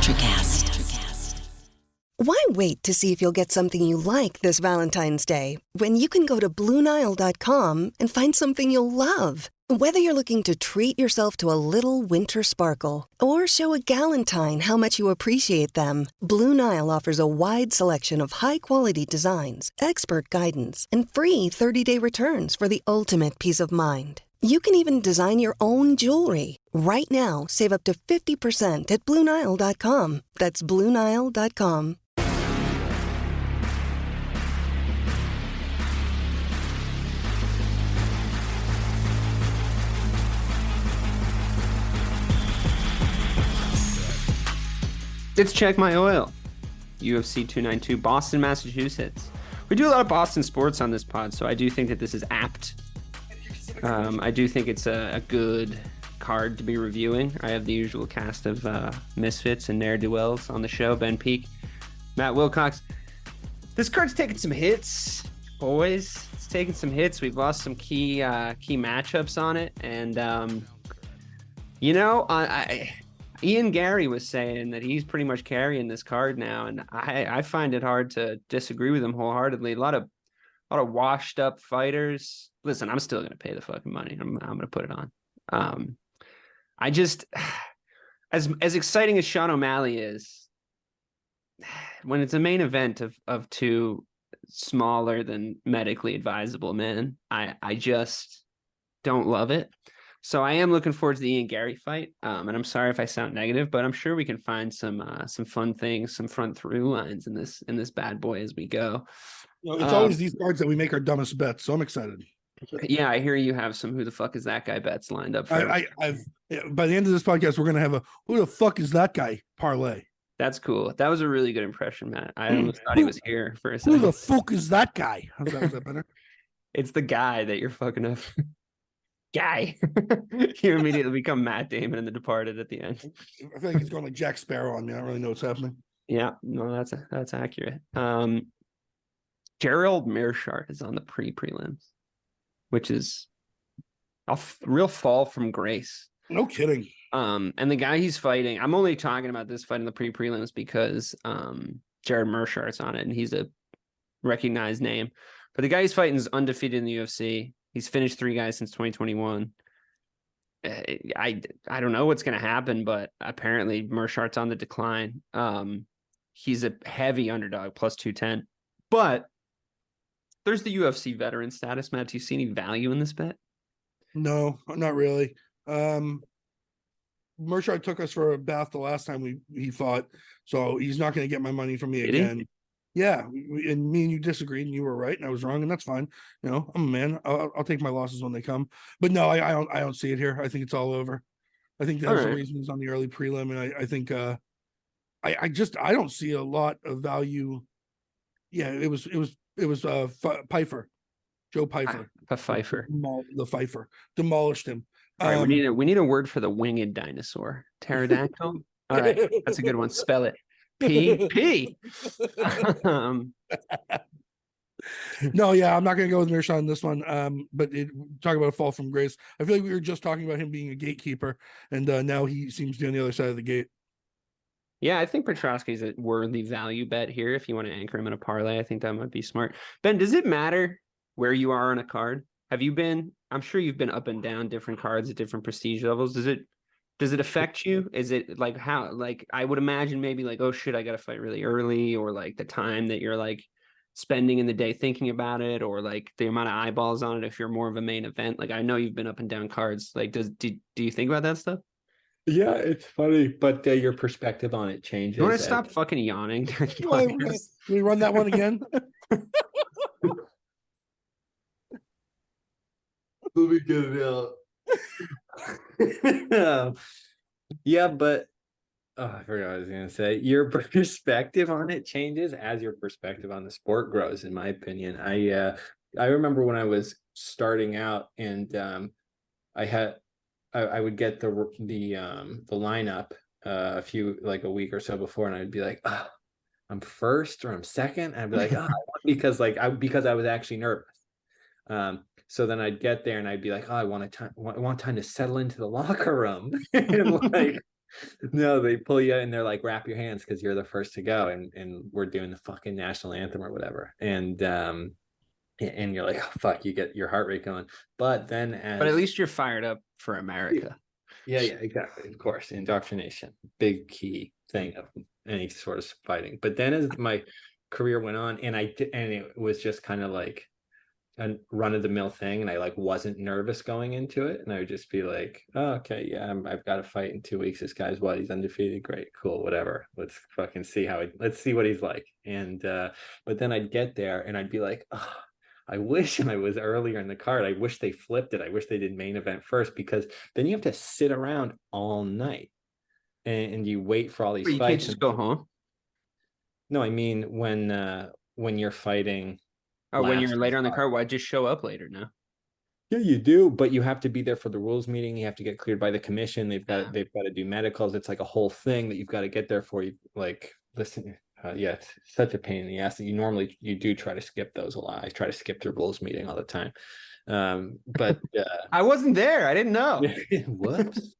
Electrocast. Why wait to see if you'll get something you like this Valentine's Day when you can go to BlueNile.com and find something you'll love? Whether you're looking to treat yourself to a little winter sparkle or show a galentine how much you appreciate them, Blue Nile offers a wide selection of high-quality designs, expert guidance, and free 30-day returns for the ultimate peace of mind. You can even design your own jewelry. Right now, save up to 50% at BlueNile.com. That's BlueNile.com. It's Check My Oil, UFC 292, Boston, Massachusetts. We do a lot of Boston sports on this pod, so I do think that this is apt. I do think it's a good card to be reviewing. I have the usual cast of misfits and ne'er-do-wells on the show. Ben Peake, Matt Wilcox. This card's taking some hits, boys. It's taking some hits. We've lost some key matchups on it. And, Ian Gary was saying that he's pretty much carrying this card now. And I find it hard to disagree with him wholeheartedly. A lot of washed up fighters. Listen, I'm still going to pay the fucking money. I'm going to put it on. I just, as exciting as Sean O'Malley is, when it's a main event of two smaller than medically advisable men, I just don't love it. So I am looking forward to the Ian Gary fight. And I'm sorry if I sound negative, but I'm sure we can find some fun things, some front through lines in this bad boy as we go. It's always these cards that we make our dumbest bets, so I'm excited. Yeah, I hear you have some who the fuck is that guy bets lined up. By the end of this podcast, we're going to have a who the fuck is that guy parlay. That's cool. That was a really good impression, Matt. I almost thought he was here for a second. Who the fuck is that guy? Was that better? It's the guy that you're fucking up. Guy. You immediately become Matt Damon in The Departed at the end. I feel like he's going like Jack Sparrow on me. I don't really know what's happening. Yeah, no, that's accurate. Gerald Mirshart is on the prelims, which is a real fall from grace. No kidding. And the guy he's fighting, I'm only talking about this fight in the prelims because Gerald Mirshart's on it, and he's a recognized name. But the guy he's fighting is undefeated in the UFC. He's finished 3 guys since 2021. I don't know what's going to happen, but apparently Mirshart's on the decline. He's a heavy underdog, plus 210. But there's the UFC veteran status, Matt. Do you see any value in this bet? No, not really. Mirshart took us for a bath the last time he fought, so he's not going to get my money from me again. Yeah, and me and you disagreed, and you were right, and I was wrong, and that's fine. You know, I'm a man. I'll take my losses when they come. But no, I don't see it here. I think it's all over. I think that's the reason he's on the early prelim, and I think I don't see a lot of value. Yeah, it was Pfeiffer, Joe Pfeiffer, the Pfeiffer demolished him. All right, we need a word for the winged dinosaur, pterodactyl. All right, that's a good one. Spell it. P. No, yeah, I'm not going to go with Mirshart on this one. But talk about a fall from grace. I feel like we were just talking about him being a gatekeeper, and now he seems to be on the other side of the gate. Yeah, I think Petrosky's a worthy value bet here. If you want to anchor him in a parlay, I think that might be smart. Ben, does it matter where you are on a card? I'm sure you've been up and down different cards at different prestige levels. Does it affect you? Is it like how, like, I would imagine maybe like, oh shit, I got to fight really early, or like the time that you're like spending in the day thinking about it, or like the amount of eyeballs on it if you're more of a main event. Like, I know you've been up and down cards. Like, do you think about that stuff? Yeah, it's funny, but your perspective on it changes. You want to stop fucking yawning? Can we run that one again? Let me get it out. Yeah, but I forgot what I was going to say. Your perspective on it changes as your perspective on the sport grows, in my opinion. I remember when I was starting out, and I would get the lineup a week or so before, and I'd be like, oh, I'm first or I'm second. And I'd be like, oh, because I was actually nervous. So then I'd get there and I'd be like, oh, I want time to settle into the locker room. And like, No, they pull you and they're like, wrap your hands because you're the first to go, and we're doing the fucking national anthem or whatever. And you're like, oh, fuck, you get your heart rate going. But then But at least you're fired up for America. Yeah, exactly. Of course. Indoctrination, big key thing of any sort of fighting. But then as my career went on, and it was just kind of like a run of the mill thing, and I like wasn't nervous going into it, and I would just be like, oh, okay, yeah, I've got to fight in 2 weeks. This guy's he's undefeated, great, cool, whatever, let's fucking see let's see what he's like. And but then I'd get there and I'd be like, oh, I wish I was earlier in the card. I wish they flipped it. I wish they did main event first, because then you have to sit around all night and you wait for all these you fights. Can't just go home. No, I mean when you're fighting. Oh, when you're later on the card, why just show up later now? Yeah, you do, but you have to be there for the rules meeting. You have to get cleared by the commission. They've got to do medicals. It's like a whole thing that you've got to get there for. You like listen. Yeah, it's such a pain in the ass that you do try to skip those a lot. I try to skip the rules meeting all the time. But I wasn't there. I didn't know. Whoops.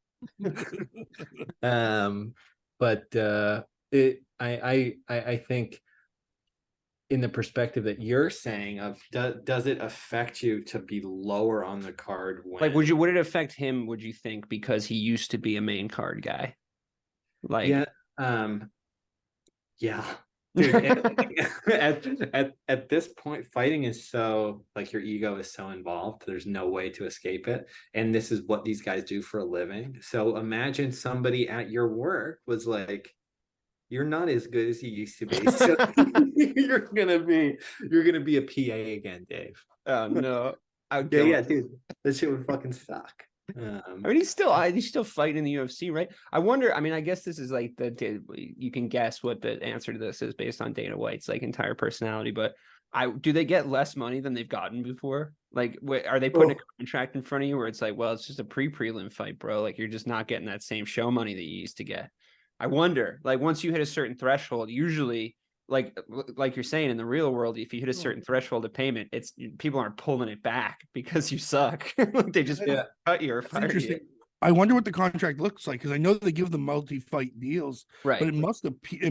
But I think, in the perspective that you're saying of does it affect you to be lower on the card when... like would it affect him, would you think, because he used to be a main card guy? Like yeah dude, at this point fighting is so like your ego is so involved, there's no way to escape it, and this is what these guys do for a living. So imagine somebody at your work was like, you're not as good as you used to be, so you're gonna be a PA again, Dave. Oh no. Yeah, dude, that shit would fucking suck. I mean, he's still fighting in the UFC, right? I wonder. I mean, I guess this is like you can guess what the answer to this is based on Dana White's like entire personality. But do they get less money than they've gotten before? Like, are they putting a contract in front of you where it's like, well, it's just a prelim fight, bro. Like, you're just not getting that same show money that you used to get. I wonder, like, once you hit a certain threshold, usually, like you're saying, in the real world, if you hit a certain threshold of payment, it's people aren't pulling it back because you suck. Like, they just cut you or fire you. I wonder what the contract looks like, because I know that they give them multi-fight deals, right? But it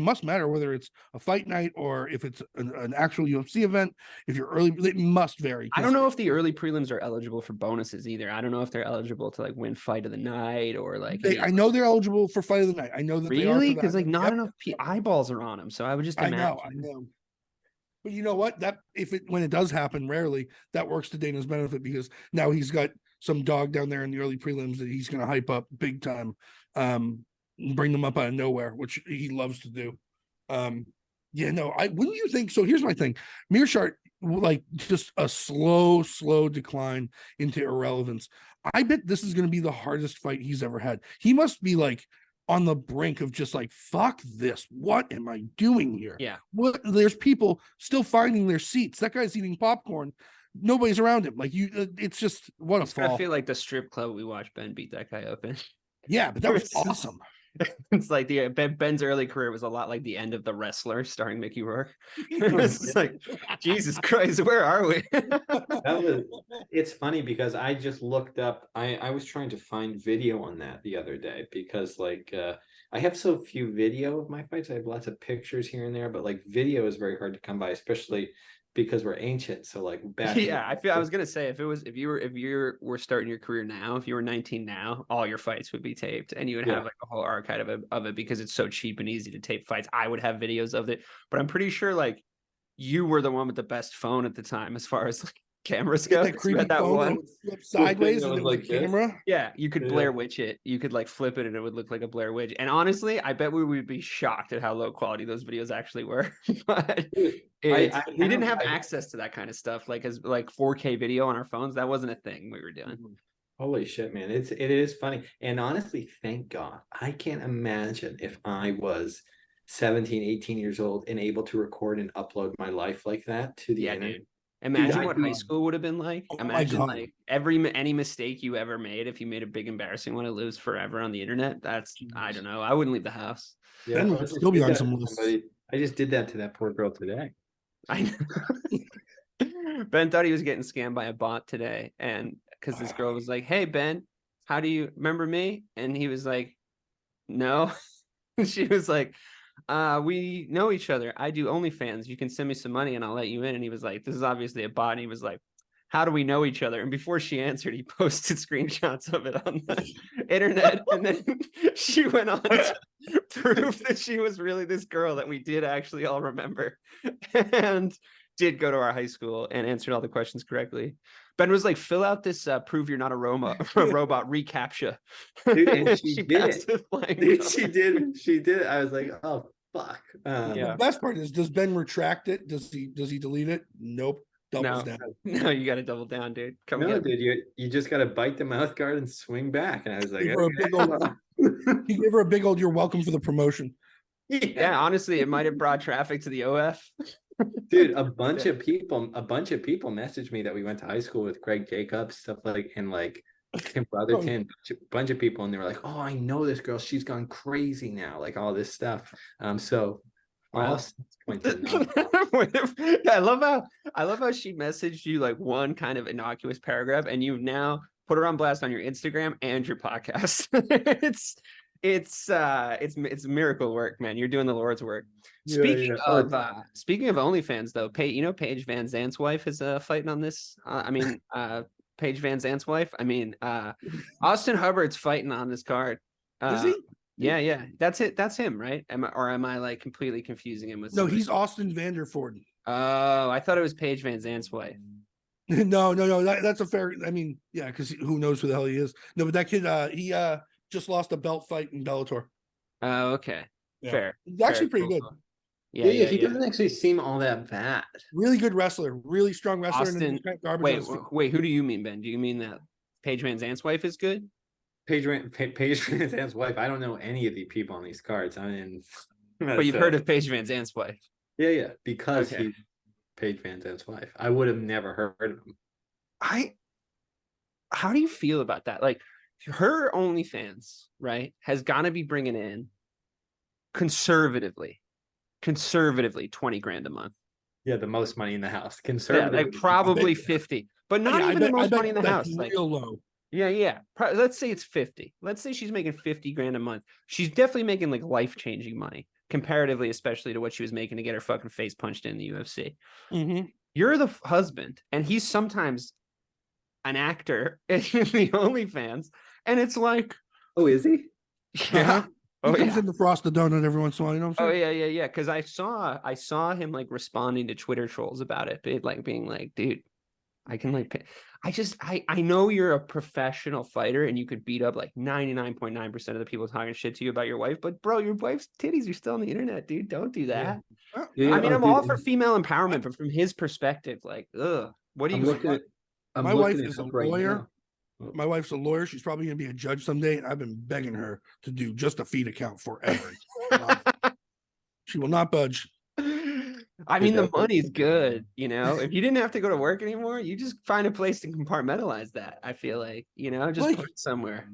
must matter whether it's a fight night or if it's an actual UFC event. If you're early, it must vary. I don't know if the early prelims are eligible for bonuses either. I don't know if they're eligible to like win fight of the night or like. I know they're eligible for fight of the night. I know that really, because like not enough eyeballs are on them. So I would just imagine. I know. But you know what? When it does happen, rarely, that works to Dana's benefit, because now he's got some dog down there in the early prelims that he's going to hype up big time, bring them up out of nowhere, which he loves to do. Wouldn't you think so? Here's my thing. Mirshart, like, just a slow decline into irrelevance. I bet this is going to be the hardest fight he's ever had. He must be like on the brink of just like, fuck this. What am I doing here? Yeah. There's people still finding their seats. That guy's eating popcorn. Nobody's around him. Like, it's just what a fall. I feel like the strip club we watched Ben beat that guy up in. Yeah, but that was awesome. It's like Ben's early career was a lot like the end of The Wrestler starring Mickey Rourke. It's like, Jesus Christ, where are we? It's funny because I just looked up. I was trying to find video on that the other day, because like I have so few video of my fights. I have lots of pictures here and there, but like video is very hard to come by, especially because we're ancient. So like back. Yeah, I was gonna say, if you were starting your career now, if you were 19 now, all your fights would be taped, and you would have like a whole archive of it because it's so cheap and easy to tape fights. I would have videos of it, but I'm pretty sure like you were the one with the best phone at the time as far as like cameras go. That creepy phone one flip sideways and it was like camera. Yeah, you could Blair Witch it. You could like flip it and it would look like a Blair Witch. And honestly, I bet we would be shocked at how low quality those videos actually were. But we didn't have access to that kind of stuff, like as like 4K video on our phones. That wasn't a thing we were doing. Holy shit, man. It is funny. And honestly, thank God. I can't imagine if I was 17, 18 years old and able to record and upload my life like that to the internet. Dude. Imagine what high school would have been like. Imagine like any mistake you ever made. If you made a big embarrassing one, it lives forever on the internet. I don't know. I wouldn't leave the house. Yeah, Ben would still be on some list. I just did that to that poor girl today. I know. Ben thought he was getting scammed by a bot today, and because this girl was like, "Hey Ben, how do you remember me?" And he was like, no. She was like, we know each other. I do OnlyFans. You can send me some money and I'll let you in. And he was like, this is obviously a bot. And he was like, how do we know each other? And before she answered, he posted screenshots of it on the internet. And then she went on to prove that she was really this girl that we did actually all remember and did go to our high school and answered all the questions correctly. Ben was like, fill out this prove you're not a robot reCAPTCHA. Dude, and she did it. Dude, she did. I was like, oh fuck. The best part is, does Ben retract it? Does he delete it? Nope. Doubles down. No, you got to double down, dude. Dude, you just got to bite the mouth guard and swing back. And I was like, he gave her a big old, you're welcome for the promotion. Yeah, honestly, it might have brought traffic to the OF. Dude, a bunch of people messaged me that we went to high school with Greg Jacobs, stuff like, and like Tim Brotherton, a bunch of people, and they were like, oh, I know this girl, she's gone crazy now, like all this stuff. So I love how she messaged you like one kind of innocuous paragraph, and you've now put her on blast on your Instagram and your podcast. It's miracle work, man. You're doing the Lord's work. Speaking of OnlyFans, though, Paige Van Zant's wife is fighting on this. Paige Van Zant's wife. Austin Hubbard's fighting on this card. Is he? Yeah. That's it. That's him, right? Am I like completely confusing him with? No, he's Austin Vanderford. Oh, I thought it was Paige Van Zant's wife. No. That's a fair. Yeah, because who knows who the hell he is? No, but that kid, he just lost a belt fight in Bellator. Oh, okay. Yeah. Fair. He's actually pretty good. Yeah, he doesn't actually seem all that bad. Really good wrestler, really strong wrestler. Austin, wait, who do you mean, Ben? Do you mean that Paige Van Zant's wife is good? Paige Van Zant's wife. I don't know any of the people on these cards. But you've heard of Paige Van Zant's wife. Yeah, because he's Paige Van Zant's wife. I would have never heard of him. How do you feel about that? Like, her OnlyFans, right, has got to be bringing in conservatively 20 grand a month. Yeah, the most money in the house. Conservatively, like probably 50, but not even the most money in the house. Like, real low. Yeah. Let's say it's 50. Let's say she's making 50 grand a month. She's definitely making like life-changing money comparatively, especially to what she was making to get her fucking face punched in the UFC. Mm-hmm. You're the husband, and he's sometimes an actor in the OnlyFans, and it's like, oh, is he? Yeah. He comes in to frost the donut every once in a while, you know what I'm saying? Oh yeah. Because I saw him like responding to Twitter trolls about it, like being like, dude, I can like, I know you're a professional fighter and you could beat up like 99.9% of the people talking shit to you about your wife, but bro, your wife's titties are still on the internet, dude. Don't do that. Yeah. I'm all for female empowerment, but from his perspective, like, what do you think? My wife is a lawyer. My wife's a lawyer. She's probably going to be a judge someday. And I've been begging her to do just a feed account forever. She will not budge. The money's good. If you didn't have to go to work anymore, you just find a place to compartmentalize that. I feel like, just put it somewhere.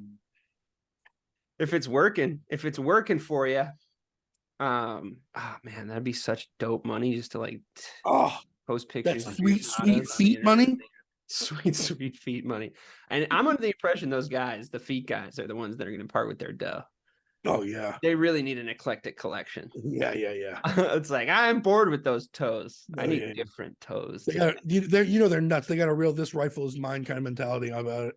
If it's working for you. Man, that'd be such dope money just to like post pictures. That sweet feet money. Sweet feet money. And I'm under the impression those guys, the feet guys, are the ones that are going to part with their dough. Oh yeah, they really need an eclectic collection. Yeah. It's like, I'm bored with those toes. I need different toes. They're nuts. They got a real "this rifle is mine" kind of mentality about it.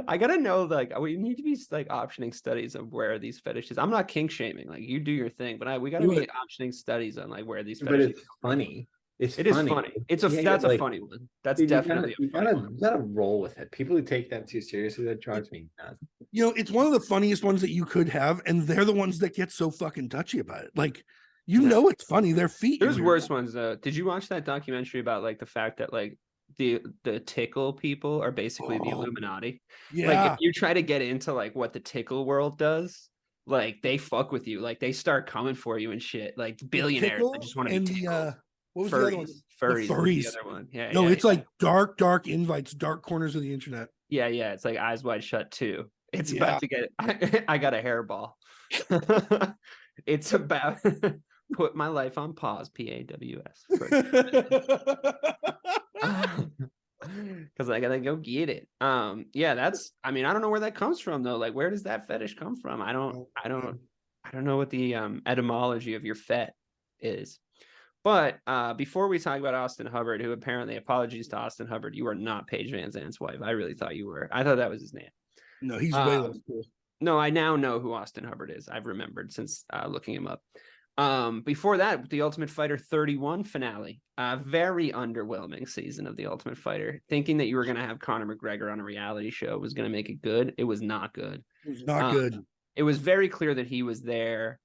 I gotta know, like, we need to be like optioning studies of where these fetishes. I'm not kink shaming, like, you do your thing, but we gotta be optioning studies on like where these fetishes. But it's funny. It is funny. That's a funny one. That's definitely you gotta roll with it. People who take that too seriously, that drives me nuts. It's one of the funniest ones that you could have, and they're the ones that get so fucking touchy about it. Like, it's funny. Their feet. There's worse ones though. Did you watch that documentary about like the fact that like the tickle people are basically the Illuminati? Yeah. Like, if you try to get into like what the tickle world does, like they fuck with you. Like they start coming for you and shit. Like billionaires that just want to be tickled. What was furries. The other one? Furries. The other one. Yeah. It's like dark invites, dark corners of the internet. Yeah. It's like Eyes Wide Shut 2. It's about to get. I got a hairball. It's about put my life on pause. PAWS. because I gotta go get it. Yeah, that's. I mean, I don't know where that comes from though. Like, where does that fetish come from? I don't know what the etymology of your fet is. But before we talk about Austin Hubbard, who apparently, apologies to Austin Hubbard, you are not Paige Van Zandt's wife. I really thought you were. I thought that was his name. No, he's way less cool. No, I now know who Austin Hubbard is. I've remembered since looking him up. Before that, the Ultimate Fighter 31 finale. Very underwhelming season of the Ultimate Fighter. Thinking that you were going to have Conor McGregor on a reality show was going to make it good. It was not good. It was not good. It was very clear that he was there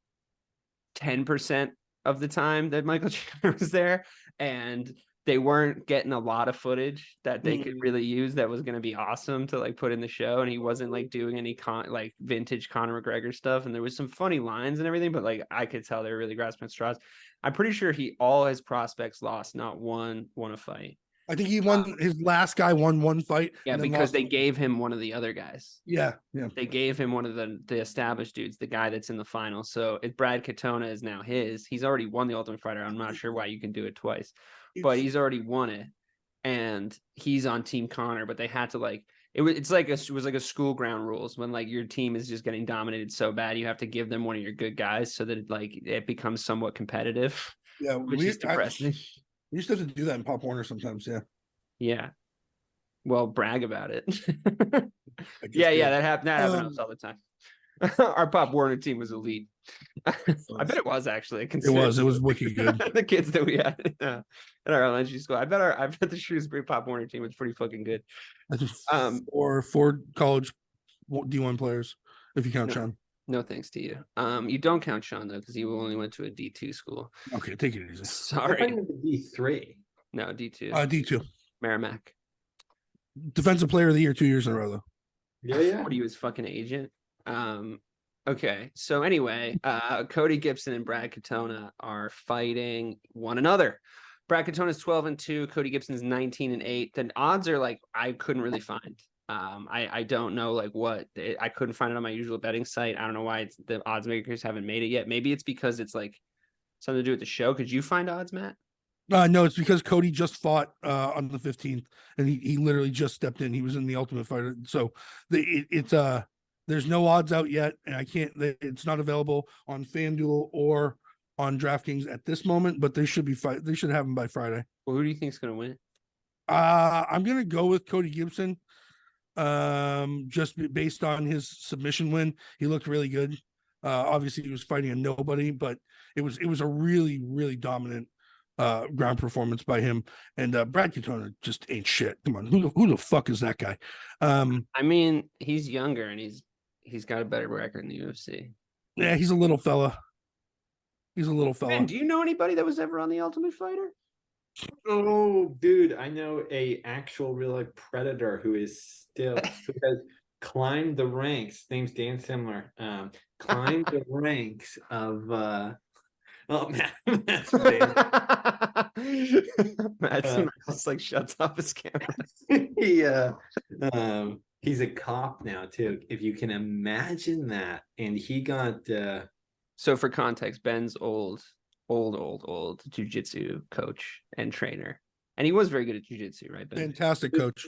10% of the time that Michael Chandler was there, and they weren't getting a lot of footage that they could really use that was going to be awesome to like put in the show. And he wasn't like doing any like vintage Conor McGregor stuff. And there was some funny lines and everything, but like I could tell they were really grasping at straws. I'm pretty sure all his prospects lost, not one won a fight. I think he won his last guy won one fight. Yeah, because they gave him one of the other guys. Yeah. They gave him one of the established dudes, the guy that's in the final. So if Brad Katona is now he's already won the Ultimate Fighter. I'm not sure why you can do it twice, but he's already won it, and he's on Team Conor. But they had to like it was like a school ground rules when like your team is just getting dominated so bad, you have to give them one of your good guys so that it becomes somewhat competitive. Yeah, which is depressing. We used to have to do that in Pop Warner sometimes. Yeah. Well, brag about it. Yeah, that happened. That happens all the time. Our Pop Warner team was elite. I bet it was actually. It was wicked good. The kids that we had in our elementary school. I bet the Shrewsbury Pop Warner team was pretty fucking good. Or 4 college D1 players, if you count Sean. No thanks to you. You don't count Sean though, because he only went to a D2 school. Okay, take it easy. Sorry. D3. No, D2. D2. Merrimack. Defensive Player of the Year 2 years in a row though. Yeah. What are you, his fucking agent? Okay. So anyway, Cody Gibson and Brad Katona are fighting one another. Brad Katona's 12-2. Cody Gibson's 19-8. The odds are like I couldn't really find. I don't know like what I couldn't find it on my usual betting site. I don't know why the odds makers haven't made it yet. Maybe it's because it's like something to do with the show. Could you find odds, Matt? No, it's because Cody just fought on the 15th, and he literally just stepped in. He was in the Ultimate Fighter, so there's no odds out yet, and it's not available on FanDuel or on DraftKings at this moment. But they should have them by Friday. Well, who do you think is going to win? I'm gonna go with Cody Gibson. Just based on his submission win, he looked really good. Obviously, he was fighting a nobody, but it was a really, really dominant ground performance by him. And Brad Katona just ain't shit. Come on, who the fuck is that guy? I mean, he's younger and he's got a better record in the UFC. Yeah, he's a little fella. Man, do you know anybody that was ever on the Ultimate Fighter? Oh, dude, I know a actual real life predator who has climbed the ranks. Name's Dan Simler. Climbed the ranks of Matt's just like shuts off his camera. He's a cop now too, if you can imagine that. And he got so for context, Ben's old jiu-jitsu coach and trainer, and he was very good at jiu-jitsu, right, Ben? Fantastic coach.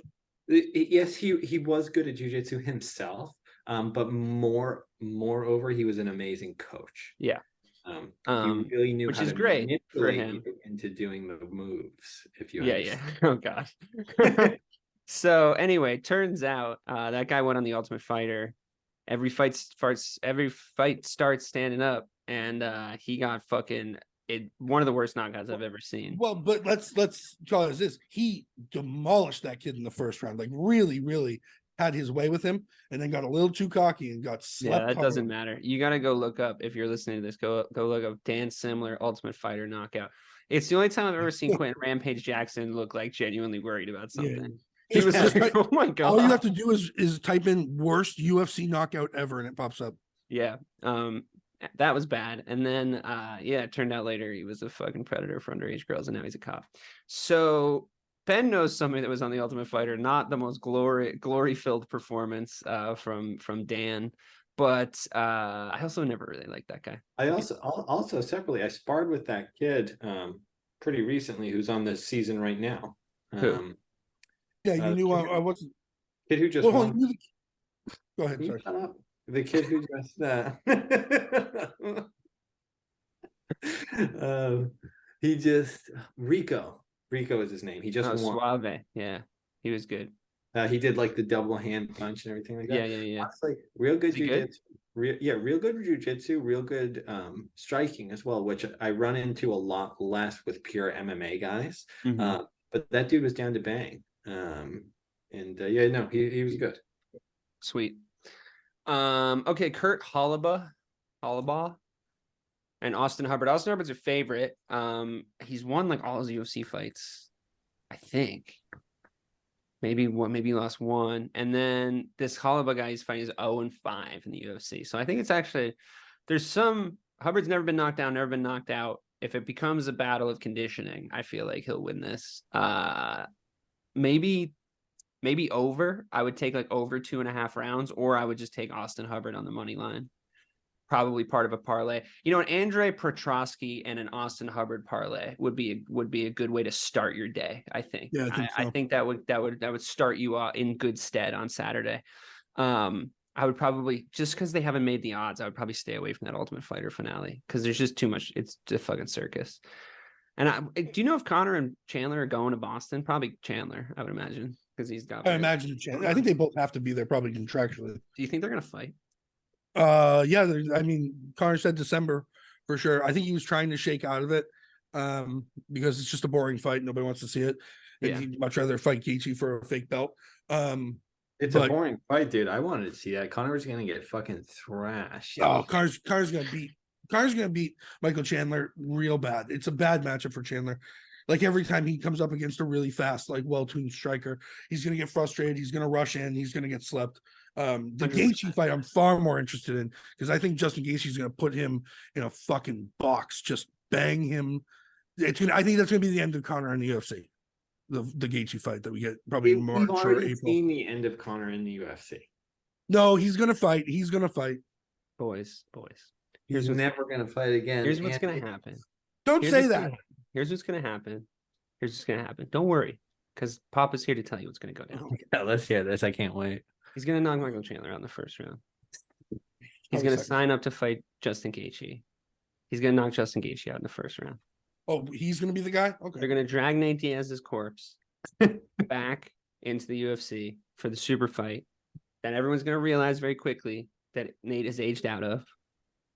Yes, he was good at jiu-jitsu himself, but moreover, he was an amazing coach. Yeah. He really knew which how is to great for him you into doing the moves. If you yeah. Oh god. So anyway, turns out that guy went on the Ultimate Fighter. Every fight starts standing up, and he got one of the worst knockouts I've ever seen. Well, but let's call it as this. He demolished that kid in the first round, like really, really had his way with him, and then got a little too cocky and got slept. Yeah, that doesn't matter. You got to go look up, if you're listening to this, go look up Dan Simler Ultimate Fighter knockout. It's the only time I've ever seen Quentin Rampage Jackson look like genuinely worried about something. Yeah. He was like, oh my god. All you have to do is type in worst UFC knockout ever, and it pops up. Yeah. That was bad. And then it turned out later he was a fucking predator for underage girls, and now he's a cop. So Ben knows somebody that was on the Ultimate Fighter, not the most glory-filled performance from Dan, but I also never really liked that guy. I also separately, I sparred with that kid pretty recently who's on this season right now. Who? Yeah, you knew what's kid who just won. Go ahead, sorry. Shut up. The kid who just he just Rico is his name. He just won. Suave. Yeah, he was good. He did like the double hand punch and everything like that. Yeah. Honestly, real good jiu-jitsu. Real good jiu-jitsu, real good striking as well, which I run into a lot less with pure MMA guys. Mm-hmm. But that dude was down to bang. He was good. Sweet. Okay, Kurt Hollabaugh and Austin Hubbard. Austin Hubbard's a favorite. He's won like all his UFC fights, I think. Maybe lost one. And then this Hollabaugh guy he's fighting is 0-5 in the UFC. So I think it's actually Hubbard's never been knocked down, never been knocked out. If it becomes a battle of conditioning, I feel like he'll win this. Maybe over. I would take like over 2.5 rounds, or I would just take Austin Hubbard on the money line. Probably part of a parlay. You know, an Andre Petrosky and an Austin Hubbard parlay would be a good way to start your day, I think. Yeah, I think that would start you in good stead on Saturday. I would probably, just because they haven't made the odds, I would probably stay away from that Ultimate Fighter finale because there's just too much. It's a fucking circus. And do you know if Connor and Chandler are going to Boston? Probably Chandler, I would imagine, because he's got. I imagine Chandler. I think they both have to be there, probably contractually. Do you think they're gonna fight? Yeah. I mean, Connor said December for sure. I think he was trying to shake out of it, because it's just a boring fight. Nobody wants to see it. And he'd much rather fight Gaethje for a fake belt. It's a boring fight, dude. I wanted to see that. Connor was gonna get fucking thrashed. Oh, Connor's gonna beat Michael Chandler real bad. It's a bad matchup for Chandler. Like every time he comes up against a really fast, like well-tuned striker, he's gonna get frustrated. He's gonna rush in. He's gonna get slept. The Gaethje fight, I'm far more interested in because I think Justin Gaethje is gonna put him in a fucking box, just bang him. I think that's gonna be the end of Connor in the UFC. The Gaethje fight that we get probably in March or April. Seen the end of Connor in the UFC. No, he's gonna fight. Boys. He's never gonna fight again. Here's what's gonna happen. Don't say that. Here's what's gonna happen. Don't worry, because Papa's here to tell you what's gonna go down. Yeah, let's hear this. I can't wait. He's gonna knock Michael Chandler out in the first round. He's gonna sign up to fight Justin Gaethje. He's gonna knock Justin Gaethje out in the first round. Oh, he's gonna be the guy? Okay. They're gonna drag Nate Diaz's corpse back into the UFC for the super fight. Then everyone's gonna realize very quickly that Nate is aged out of.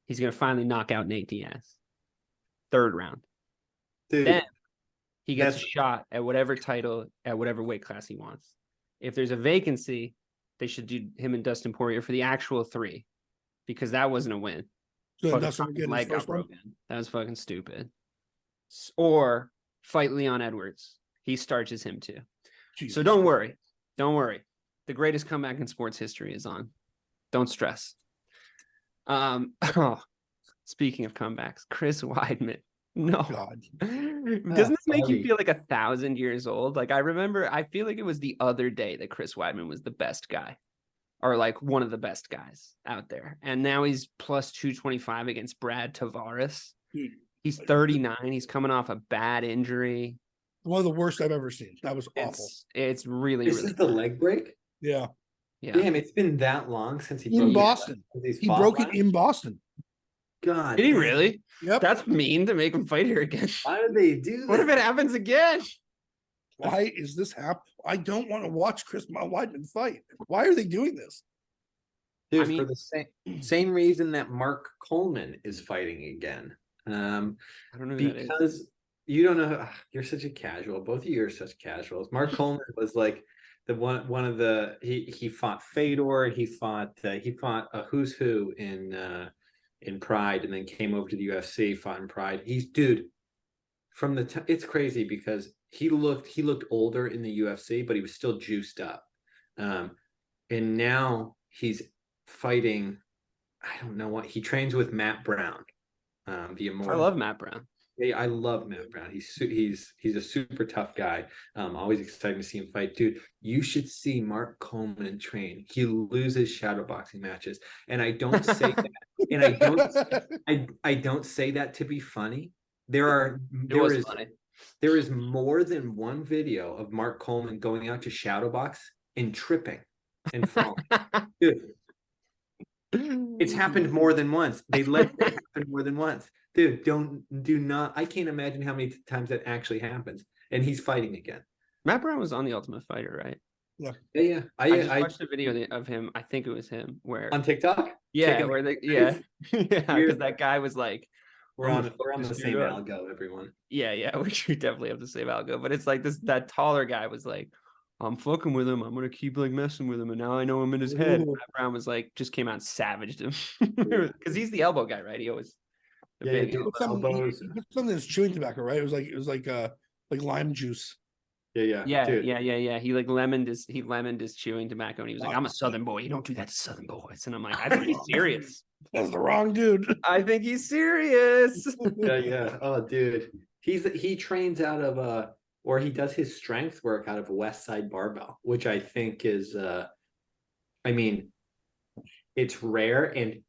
He's gonna finally knock out Nate Diaz. Third round. Dude, then he gets a shot at whatever title, at whatever weight class he wants. If there's a vacancy, they should do him and Dustin Poirier for the actual 3, because that wasn't a win. So Dustin leg got broken. That was fucking stupid. Or fight Leon Edwards. He starches him too. Jesus. So don't worry. The greatest comeback in sports history is on. Don't stress. Speaking of comebacks, Chris Weidman. No. God. Doesn't this make you feel like 1,000 years old? Like I feel like it was the other day that Chris Weidman was the best guy, or like one of the best guys out there. And now he's plus 225 against Brad Tavares. He's 39. He's coming off a bad injury. One of the worst I've ever seen. That was awful. It's really, This is the leg break? Yeah. Damn, it's been that long since he in Boston. He broke it in Boston. God. Did he really? Yep. That's mean to make him fight here again. Why did they do that? What if it happens again? Why is this happening? I don't want to watch Chris Weidman fight. Why are they doing this? Dude, for the same reason that Mark Coleman is fighting again. I don't know because you don't know. You're such a casual. Both of you are such casuals. Mark Coleman was like the one of the he fought Fedor. He fought a who's who in Pride, and then came over to the UFC, fought in Pride. He's from the it's crazy because he looked older in the UFC, but he was still juiced up. And now he's fighting. I don't know what he trains with Matt Brown. I love Matt Brown. Yeah, I love Matt Brown. He's a super tough guy. Always excited to see him fight, dude. You should see Mark Coleman train. He loses shadowboxing matches, and I don't say that. And I don't say that to be funny. There is funny. There is more than one video of Mark Coleman going out to shadow box and tripping and falling. Dude, it's happened more than once. They let it happen more than once. Dude, do not. I can't imagine how many times that actually happens. And he's fighting again. Matt Brown was on The Ultimate Fighter, right? Yeah. I just watched a video of him. I think it was him where on TikTok. Yeah, where because that guy was like, we're on the same algo, everyone. Yeah, which we definitely have the same algo. But it's like that taller guy was like, I'm fucking with him. I'm gonna keep like messing with him, and now I know him in his head. Matt Brown was like, just came out and savaged him because he's the elbow guy, right? He always he put something in his chewing tobacco, right? It was like lime juice. Yeah. He like lemoned his chewing tobacco, and he was like, I'm a Southern boy. You don't do that to Southern boys. And I'm like, I think he's serious. That's the wrong dude. I think he's serious. Yeah. Oh, dude. He trains out of or he does his strength work out of West Side Barbell, which I think is I mean, it's rare, and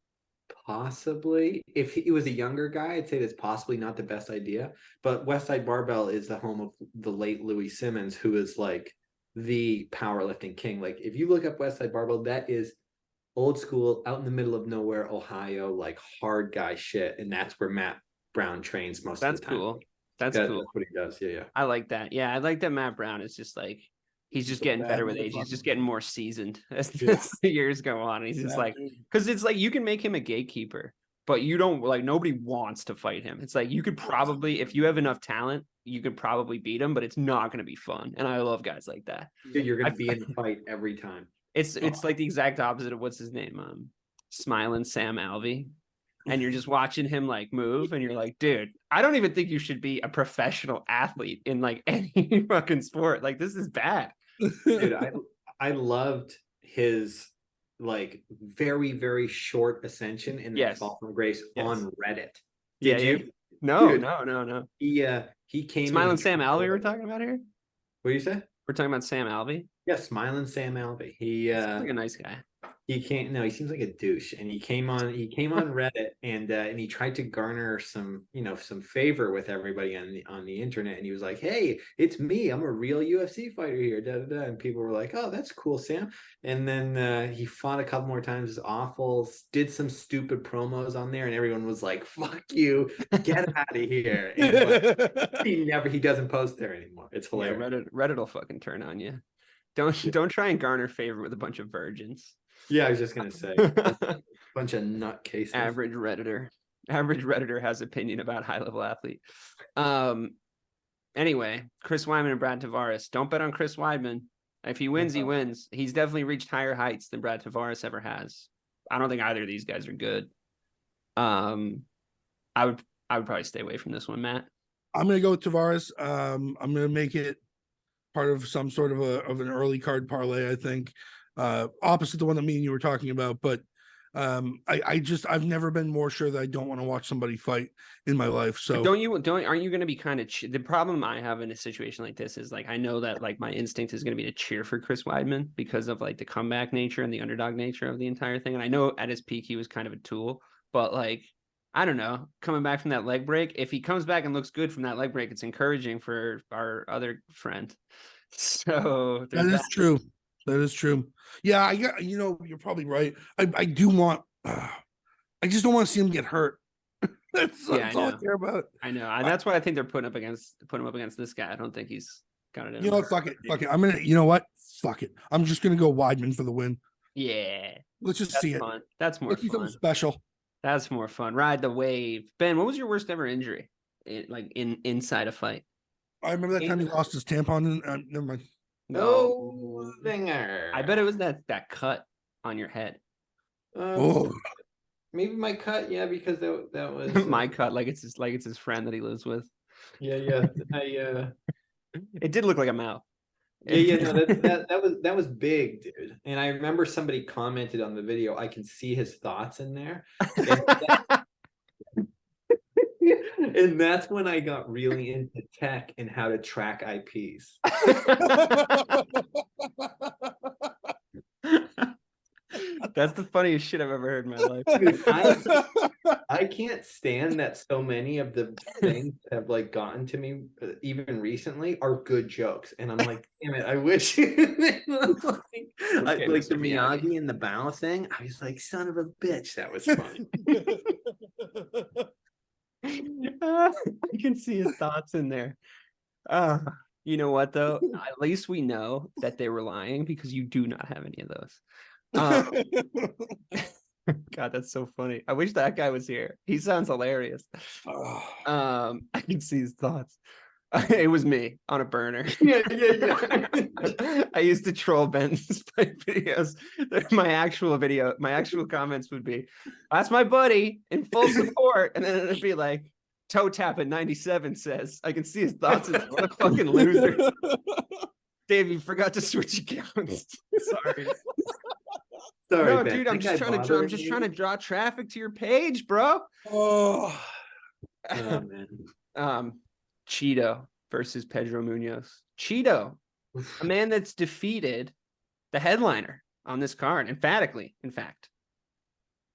possibly if he was a younger guy, I'd say that's possibly not the best idea. But West Side Barbell is the home of the late Louis Simmons, who is like the powerlifting king. Like if you look up West Side Barbell, that is old school, out in the middle of nowhere, Ohio, like hard guy shit. And that's where Matt Brown trains most of the time. Cool. That's cool. That's what he does. Yeah. I like that. Yeah, I like that Matt Brown is just like, he's just getting better with age. He's just getting more seasoned as the years go on. He's just like, because it's like you can make him a gatekeeper, but you don't like, nobody wants to fight him. It's like you could probably, if you have enough talent, you could probably beat him, but it's not going to be fun. And I love guys like that. Dude, you're going to be in the fight every time. It's like the exact opposite of what's his name, Smiling Sam Alvey. And you're just watching him like move, and you're like, dude, I don't even think you should be a professional athlete in like any fucking sport. Like this is bad. Dude, I loved his like very, very short ascension in the fall from grace on Reddit. Did you? No, dude, no. He came Smiling Sam Alvey we're talking about here? What do you say? We're talking about Sam Alvey? Yeah, Smiling Sam Alvey. He like a nice guy. He seems like a douche. And he came on Reddit and he tried to garner some favor with everybody on the internet. And he was like, hey, it's me. I'm a real UFC fighter here. And people were like, oh, that's cool, Sam. And then he fought a couple more times, awful, did some stupid promos on there, and everyone was like, fuck you, get out of here. And he doesn't post there anymore. It's hilarious. Yeah, Reddit will fucking turn on you. Don't try and garner favor with a bunch of virgins. Yeah, I was just gonna say, bunch of nutcases. Average Redditor has opinion about high level athlete. Anyway, Chris Weidman and Brad Tavares. Don't bet on Chris Weidman. If he wins, he wins. He's definitely reached higher heights than Brad Tavares ever has. I don't think either of these guys are good. I would probably stay away from this one, Matt. I'm gonna go with Tavares. I'm gonna make it part of some sort of an early card parlay, I think. Opposite the one that me and you were talking about, but I've never been more sure that I don't want to watch somebody fight in my life. So aren't you going to be kind of the problem I have in a situation like this is like I know that like my instinct is going to be to cheer for Chris Weidman because of like the comeback nature and the underdog nature of the entire thing. And I know at his peak he was kind of a tool, but like I don't know, coming back from that leg break, if he comes back and looks good from that leg break, it's encouraging for our other friend. So that is true. That is true. Yeah, you're probably right. I do want. I just don't want to see him get hurt. That's all I care about. I know. That's what I think they're putting him up against this guy. I don't think he's got it in. You know what? Fuck it. I'm gonna. You know what? Fuck it. I'm just gonna go Weidman for the win. Yeah. Let's just see fun. it. That's more fun. Something special. That's more fun. Ride the wave. Ben, what was your worst ever injury? Inside a fight. I remember that time he lost his tampon. Never mind. No zinger. I bet it was that cut on your head. Maybe my cut, because that was my cut, like it's his friend that he lives with. Yeah. It did look like a mouth. That was big, dude. And I remember somebody commented on the video, I can see his thoughts in there. And that's when I got really into tech and how to track IPs. That's the funniest shit I've ever heard in my life. Dude, I can't stand that so many of the things that have like gotten to me even recently are good jokes. And I'm like, damn it, I wish like the Miyagi and the bow thing. I was like, son of a bitch, that was funny. I can see his thoughts in there. You know what though? At least we know that they were lying because you do not have any of those. God, that's so funny. I wish that guy was here. He sounds hilarious. I can see his thoughts. It was me on a burner. Yeah. I used to troll Ben's fight videos. My actual comments would be, "That's my buddy in full support," and then it'd be like, "Toe tap at 97 says," I can see his thoughts. What a fucking loser. Dave, you forgot to switch accounts. Sorry. Sorry, No, Ben. dude, I'm just trying to draw traffic to your page, bro. Oh man. Cheeto versus Pedro Munoz. Cheeto, a man that's defeated the headliner on this card, emphatically, in fact.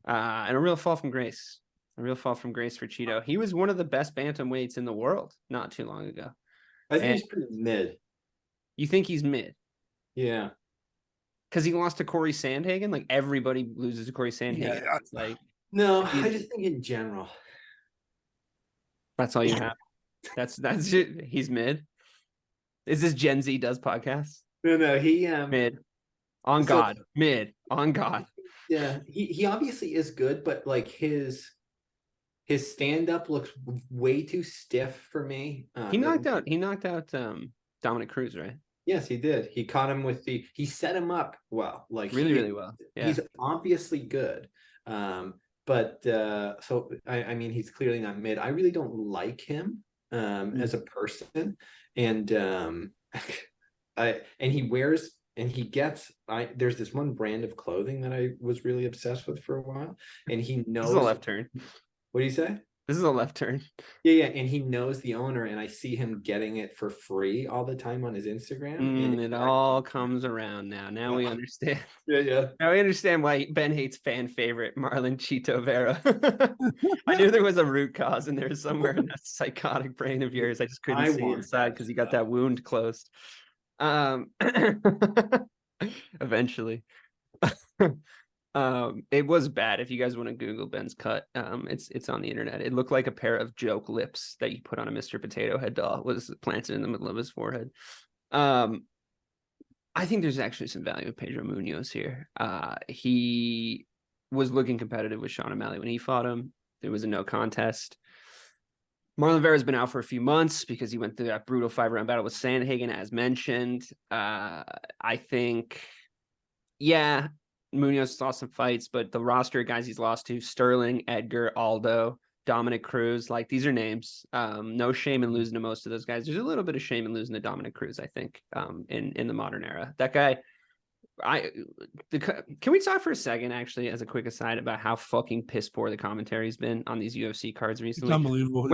And a real fall from grace. A real fall from grace for Cheeto. He was one of the best bantamweights in the world not too long ago. I think he's pretty mid. You think he's mid? Yeah. Because he lost to Corey Sandhagen? Like, everybody loses to Corey Sandhagen. Yeah. It's like, no, I just think in general. That's all you have. That's it. He's mid. Is this Gen Z does podcast? No, he mid. On God. Mid. On God. Yeah, he obviously is good, but like his stand-up looks way too stiff for me. He knocked out Dominic Cruz, right? Yes, he did. He caught him he set him up well. Like really well. Yeah. He's obviously good. But so I mean he's clearly not mid. I really don't like him as a person. And there's this one brand of clothing that I was really obsessed with for a while. And he knows. This is a left turn. What do you say? This is a left turn. Yeah. And he knows the owner, and I see him getting it for free all the time on his Instagram. And it all comes around now. Now we understand. Yeah. Now we understand why Ben hates fan favorite Marlon Chito Vera. I knew there was a root cause in there somewhere in that psychotic brain of yours. I just couldn't see inside because you got that wound closed. Eventually. It was bad. If you guys want to Google Ben's cut, it's on the internet. It looked like a pair of joke lips that you put on a Mr. Potato Head doll was planted in the middle of his forehead. I think there's actually some value with Pedro Munoz here. He was looking competitive with Sean O'Malley when he fought him. It was a no contest. Marlon Vera's been out for a few months because he went through that brutal 5-round battle with Sandhagen, as mentioned. I think, yeah, Munoz lost some fights, but the roster of guys he's lost to, Sterling, Edgar, Aldo, Dominic Cruz, like, these are names. No shame in losing to most of those guys. There's a little bit of shame in losing to Dominic Cruz, I think, in the modern era. That guy, can we talk for a second, actually, as a quick aside, about how fucking piss poor the commentary's been on these UFC cards recently? It's unbelievable.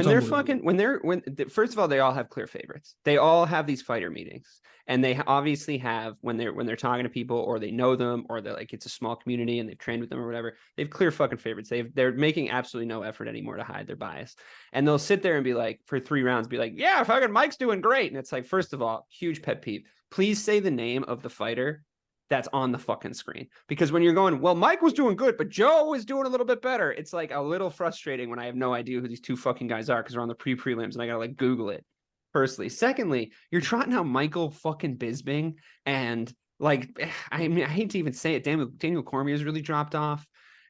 First of all, they all have clear favorites. They all have these fighter meetings, and they obviously have, when they're talking to people, or they know them, or they're like, it's a small community and they've trained with them or whatever, they have clear fucking favorites. They're making absolutely no effort anymore to hide their bias, and they'll sit there and be like, for 3 rounds, be like, yeah, fucking Mike's doing great, and it's like, first of all, huge pet peeve, please say the name of the fighter that's on the fucking screen, because when you're going, well, Mike was doing good, but Joe was doing a little bit better, it's like a little frustrating when I have no idea who these 2 fucking guys are because they're on the prelims and I gotta like Google it. Firstly, secondly, you're trotting out Michael fucking Bisping, and like, I mean, I hate to even say it, Daniel Cormier's really dropped off,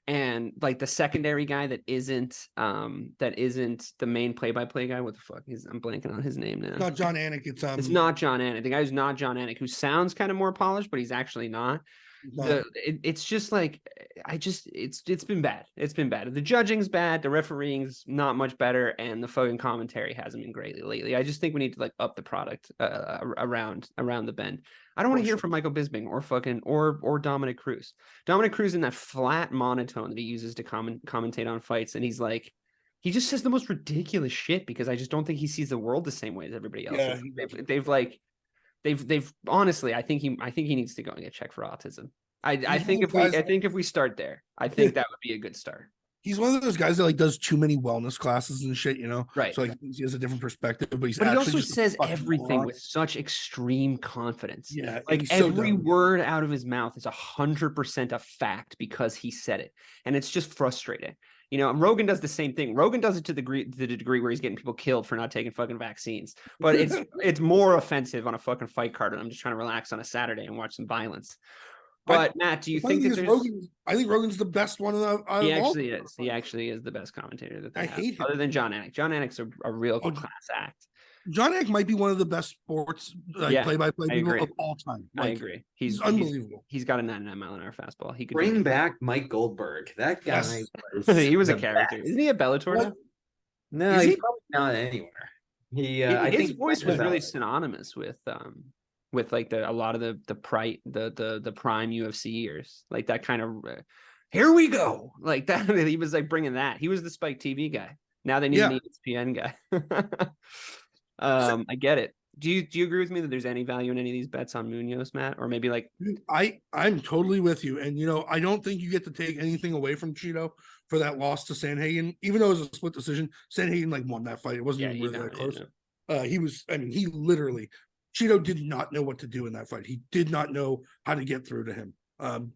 and like the secondary guy that isn't the main play-by-play guy. What the fuck? I'm blanking on his name now. It's not John Anik. It's not John Anik. The guy who's not John Anik, who sounds kind of more polished, but he's actually not. It's just like, it's been bad. It's been bad. The judging's bad. The refereeing's not much better, and the fucking commentary hasn't been great lately. I just think we need to like up the product around the bend. I don't want to hear from Michael Bisping or Dominic Cruz. Dominic Cruz in that flat monotone that he uses to commentate on fights, and he's like, he just says the most ridiculous shit because I just don't think he sees the world the same way as everybody else. Yeah. They've honestly, I think he needs to go and get checked for autism. I think if we start there, I think that would be a good start. He's one of those guys that like does too many wellness classes and shit, you know? Right. So like he has a different perspective, but he also just says everything with such extreme confidence. Yeah. Like every word out of his mouth is 100% a fact because he said it. And it's just frustrating. You know, Rogan does the same thing. Rogan does it to the degree where he's getting people killed for not taking fucking vaccines. But it's more offensive on a fucking fight card. And I'm just trying to relax on a Saturday and watch some violence. But Matt, do you think that there's... I think Rogan's the best one of He actually is. He actually is the best commentator that they have. Hate him. Other than John Anik. John Anik's a real class act. John Anik might be one of the best sports play-by-play people of all time. I agree. He's unbelievable. He's got a 99-mile-an-hour fastball. He could bring back Mike Goldberg. That guy was he was a character. Isn't he a Bellator now? No, he's probably not anywhere. I think his voice was really synonymous with like a lot of the prime UFC years, like that kind of here we go, like that. He was like bringing that. He was the Spike TV guy. Now they need an ESPN guy. I get it. Do you agree with me that there's any value in any of these bets on Munoz, Matt? Or maybe like I'm totally with you. And you know, I don't think you get to take anything away from Cheeto for that loss to Sandhagen, even though it was a split decision. Sandhagen like won that fight. It wasn't even really that close. He literally, Cheeto did not know what to do in that fight. He did not know how to get through to him.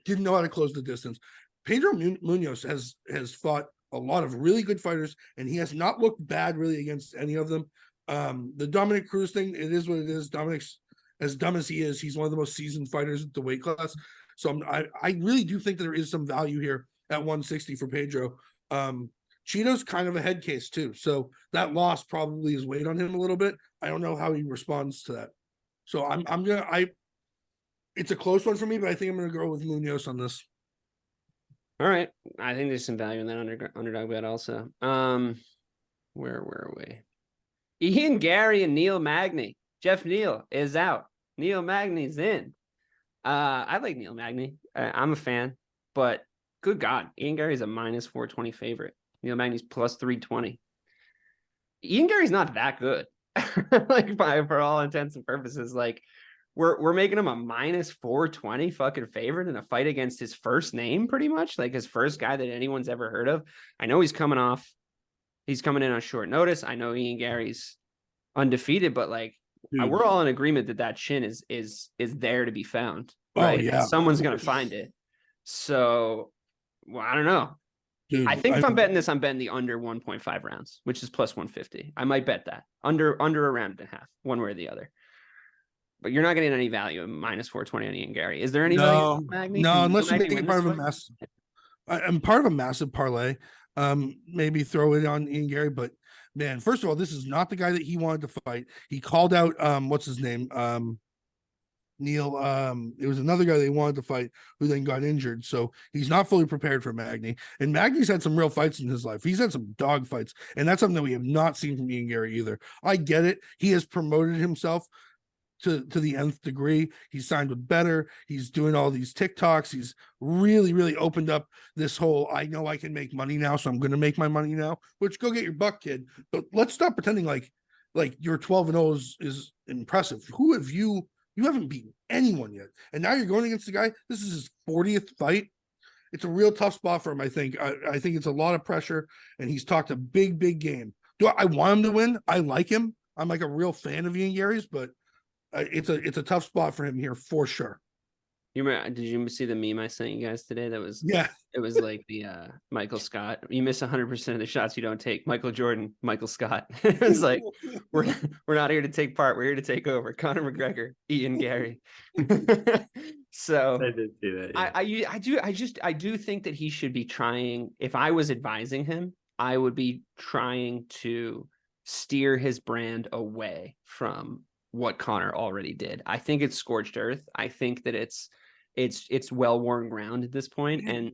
Didn't know how to close the distance. Pedro Munoz has fought a lot of really good fighters, and he has not looked bad really against any of them. The Dominic Cruz thing, it is what it is. Dominic's as dumb as he is. He's one of the most seasoned fighters at the weight class. So I really do think there is some value here at 160 for Pedro. Cheeto's kind of a head case too. So that loss probably has weighed on him a little bit. I don't know how he responds to that. So it's a close one for me, but I think I'm going to go with Munoz on this. All right. I think there's some value in that underdog bet also. Where were we? Ian Gary and Neil Magny. Jeff Neal is out. Neil Magny's in. I like Neil Magny. I'm a fan, but good God, Ian Gary's a minus 420 favorite. Neil Magny's plus 320. Ian Gary's not that good. Like for all intents and purposes, like we're making him a minus 420 fucking favorite in a fight against his first name, pretty much like his first guy that anyone's ever heard of. I know he's coming in on short notice. I know Ian Gary's undefeated, but like we're all in agreement that chin is there to be found. Right? Oh, yeah. Someone's gonna find it. So well, I don't know. Dude, I think if I'm betting this, I'm betting the under 1.5 rounds, which is plus 150. I might bet that under a round and a half, one way or the other. But you're not getting any value in minus 420 on Ian Gary. Is there any value? No, unless you make it part of a massive. I'm part of a massive parlay. Maybe throw it on Ian Gary, but man, first of all, this is not the guy that he wanted to fight. He called out what's his name? Neil, it was another guy they wanted to fight who then got injured. So he's not fully prepared for Magny. And Magny's had some real fights in his life. He's had some dog fights, and that's something that we have not seen from Ian Gary either. I get it. He has promoted himself to the nth degree. He's signed with Better. He's doing all these TikToks. He's really, really opened up this whole, I know I can make money now, so I'm going to make my money now, which go get your buck, kid. But let's stop pretending like your 12-0 is impressive. Who have you haven't beaten anyone yet. And now you're going against the guy. This is his 40th fight. It's a real tough spot for him, I think. I think it's a lot of pressure, and he's talked a big, big game. Do I want him to win? I like him. I'm like a real fan of Ian Gary's, but it's a tough spot for him here for sure. Did you see the meme I sent you guys today? That was It was like the Michael Scott. You miss 100% of the shots you don't take. Michael Jordan, Michael Scott. It's like we're not here to take part. We're here to take over. Conor McGregor, Ian Gary. So I did see that. I do think that he should be trying. If I was advising him, I would be trying to steer his brand away from what Conor already did. I think it's scorched earth. I think that it's well-worn ground at this point, and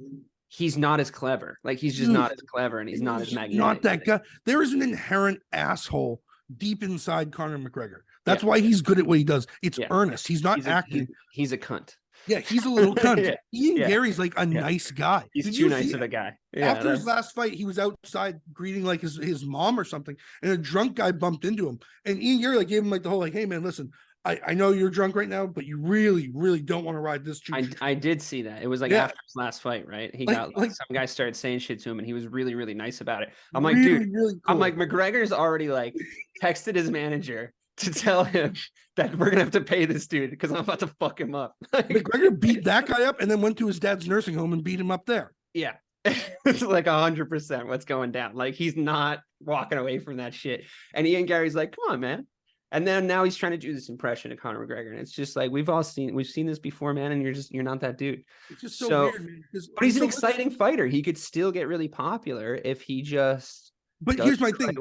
he's not as clever. Like he's just not as clever, and he's not as magnetic. Not that guy. There is an inherent asshole deep inside Conor McGregor. That's why he's good at what he does. It's earnest. He's not acting. He's a cunt. Yeah, he's a little cunt. Ian Gary's like a nice guy. He's too nice of a guy. After his last fight, he was outside greeting like his mom or something, and a drunk guy bumped into him. And Ian Gary like gave him like the whole like, "Hey man, listen, I know you're drunk right now, but you really, really don't want to ride this choo-choo. I did see that. It was like after his last fight, right? He got some guy started saying shit to him, and he was really, really nice about it. I'm like, really, dude, really cool. I'm like, McGregor's already like texted his manager to tell him that we're gonna have to pay this dude because I'm about to fuck him up. McGregor beat that guy up and then went to his dad's nursing home and beat him up there. Yeah. It's like 100% what's going down. Like, he's not walking away from that shit. And Ian Gary's like, come on, man. And then now he's trying to do this impression of Conor McGregor. And it's just like, we've seen this before, man. And you're not that dude. It's just so weird, man. But he's an exciting fighter. He could still get really popular if he just. But here's my thing.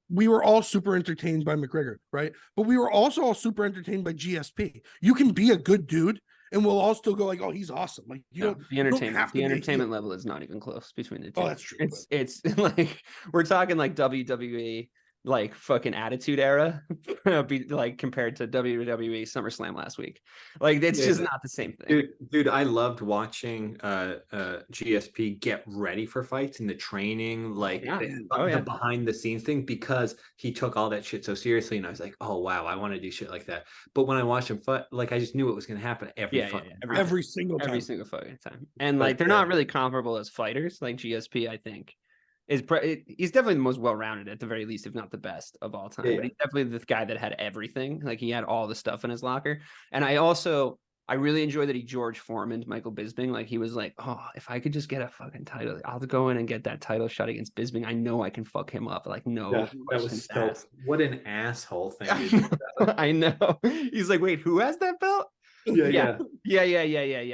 We were all super entertained by McGregor, right? But we were also all super entertained by GSP. You can be a good dude, and we'll all still go like, "Oh, he's awesome!" Like the entertainment level is not even close between the two. Oh, that's true. It's like we're talking like WWE, like fucking Attitude Era, be like compared to WWE SummerSlam last week. Like, it's just not the same thing. Dude, I loved watching GSP get ready for fights and the training, like the behind the scenes thing, because he took all that shit so seriously. And I was like, oh wow, I want to do shit like that. But when I watched him fight, like, I just knew it was going to happen every single fucking time. And like, they're not really comparable as fighters. Like GSP, I think, he's definitely the most well-rounded, at the very least, if not the best of all time. But he's definitely the guy that had everything. Like, he had all the stuff in his locker. And I really enjoy that he George Foreman'd Michael Bisping. Like, he was like, oh, if I could just get a fucking title, I'll go in and get that title shot against Bisping. I know I can fuck him up. Like, no. That was what an asshole thing. I know. He's like, wait, who has that belt? Yeah.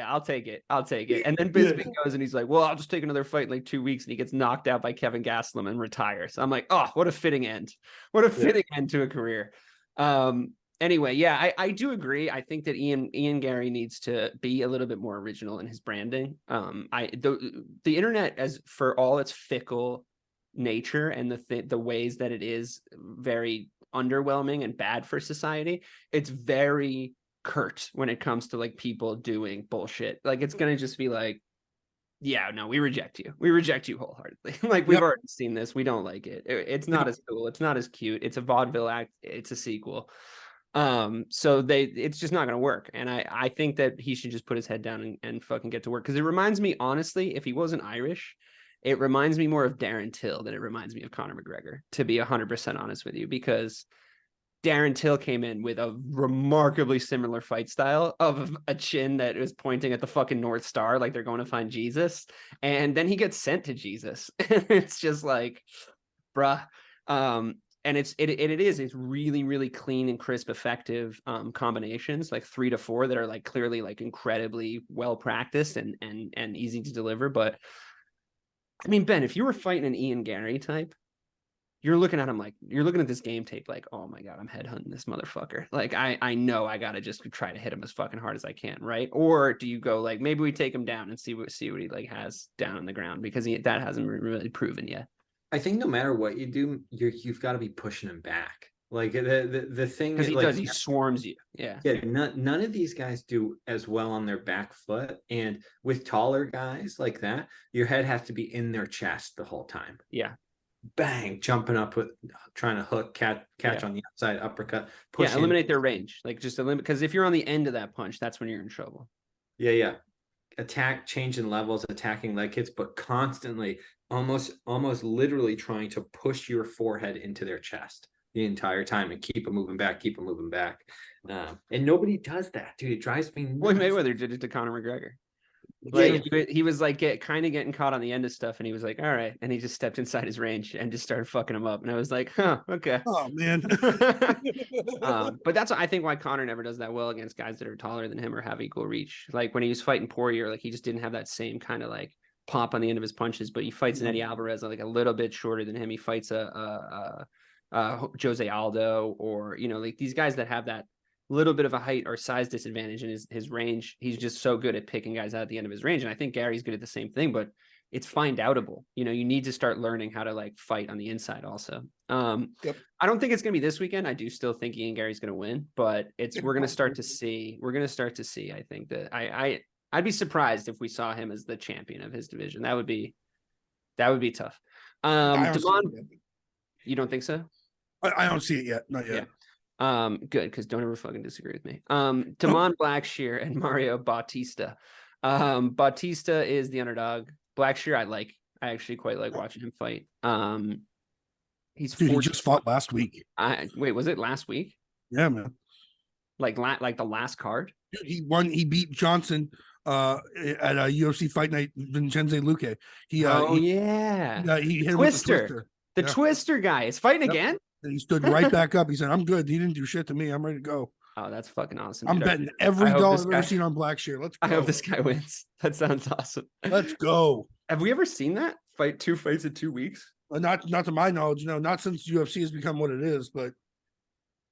I'll take it. And then Bisping goes and he's like, well, I'll just take another fight in like 2 weeks. And he gets knocked out by Kevin Gastelum and retires. I'm like, oh, what a fitting end. What a fitting end to a career. Anyway, I do agree. I think that Ian Gary needs to be a little bit more original in his branding. The internet, as for all its fickle nature and the ways that it is very underwhelming and bad for society, it's very curt when it comes to like people doing bullshit. Like, it's gonna just be like, yeah, no, we reject you wholeheartly. Like, we've already seen this, we don't like it. It's not as cool, it's not as cute, it's a vaudeville act, it's a sequel. So it's just not gonna work. And I think that he should just put his head down and fucking get to work, because it reminds me, honestly, if he wasn't Irish, it reminds me more of Darren Till than it reminds me of Conor McGregor, to be 100% honest with you, because Darren Till came in with a remarkably similar fight style of a chin that was pointing at the fucking North Star, like they're going to find Jesus. And then he gets sent to Jesus. And it's just like, bruh. And it's really, really clean and crisp, effective combinations, like 3 to 4 that are like clearly like incredibly well practiced and easy to deliver. But I mean, Ben, if you were fighting an Ian Gary type, you're looking at this game tape like, oh my God, I'm headhunting this motherfucker. Like, I know I got to just try to hit him as fucking hard as I can, right? Or do you go like, maybe we take him down and see what he like has down on the ground, because that hasn't been really proven yet. I think no matter what you do, you've got to be pushing him back. Like, the thing, because he swarms you. Yeah. None of these guys do as well on their back foot, and with taller guys like that, your head has to be in their chest the whole time. Yeah. Bang, jumping up with trying to hook, catch on the outside, uppercut, push. Eliminate their range. Like, just eliminate, because if you're on the end of that punch, that's when you're in trouble. Attack, changing levels, attacking leg kicks, but constantly, almost literally trying to push your forehead into their chest the entire time and keep them moving back. And nobody does that, dude. It drives me nuts. Floyd Mayweather did it to Conor McGregor. Like, he was like getting caught on the end of stuff, and he was like, all right, and he just stepped inside his range and just started fucking him up, and I was like, huh, okay. Oh man. But that's, I think, why Conor never does that well against guys that are taller than him or have equal reach. Like, when he was fighting Poirier, like, he just didn't have that same kind of like pop on the end of his punches. But he fights an Eddie Alvarez like a little bit shorter than him. He fights a Jose Aldo, or like these guys that have that little bit of a height or size disadvantage in his range. He's just so good at picking guys out at the end of his range. And I think Gary's good at the same thing, but it's find outable. You need to start learning how to like fight on the inside also. I don't think it's going to be this weekend. I do still think Ian Gary's going to win, but we're going to start to see, I think that I'd be surprised if we saw him as the champion of his division. That would be tough. Devon, you don't think so? I don't see it yet. Not yet. Yeah. Good, because don't ever fucking disagree with me. Damon Blackshire and Mario Batista. Batista is the underdog. Blackshire, I actually quite like watching him fight. He's Dude, he just fought last week. Wait, was it last week? Yeah, man. Like the last card? Dude, he beat Johnson at a UFC fight night, Vincenzo Luque. He hit him with the twister. The twister guy is fighting again? And he stood right back up. He said, I'm good. He didn't do shit to me. I'm ready to go. Oh, that's fucking awesome. I'm betting every dollar I've ever seen on Blackshire. Let's go. I hope this guy wins. That sounds awesome. Let's go. Have we ever seen that? Fight 2 fights in 2 weeks? Not to my knowledge, no, not since UFC has become what it is, but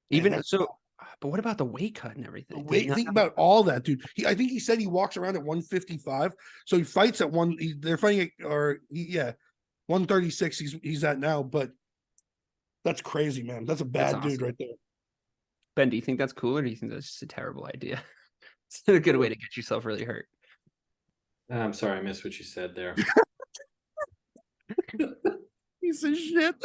but what about the weight cut and everything? Think about all that, dude. I think he said he walks around at 155, so he fights at they're fighting at 136 he's at now, but that's crazy, man. That's a bad dude right there. Ben, do you think that's cool, or do you think that's just a terrible idea? It's a good way to get yourself really hurt. I'm sorry, I missed what you said there. Piece of shit.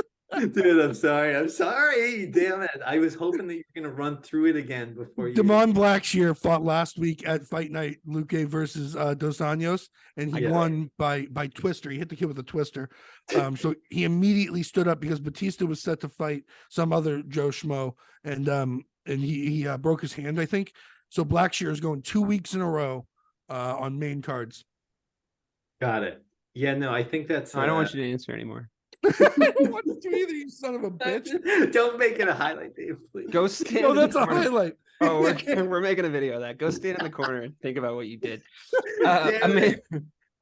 Dude, I'm sorry. Damn it. I was hoping that you were going to run through it again before you. Damon Blackshire fought last week at Fight Night, Luque versus Dos Anjos, and he won by twister. He hit the kid with a twister. So he immediately stood up because Batista was set to fight some other Joe Schmo, and he broke his hand, I think. So Blackshire is going 2 weeks in a row on main cards. Got it. Yeah, no, I think that's. I don't want you to answer anymore. I don't want you either, you son of a bitch. Don't make it a highlight, Dave, please. Go stand. No, that's a highlight. Oh, we're making a video of that. Go stand in the corner and think about what you did.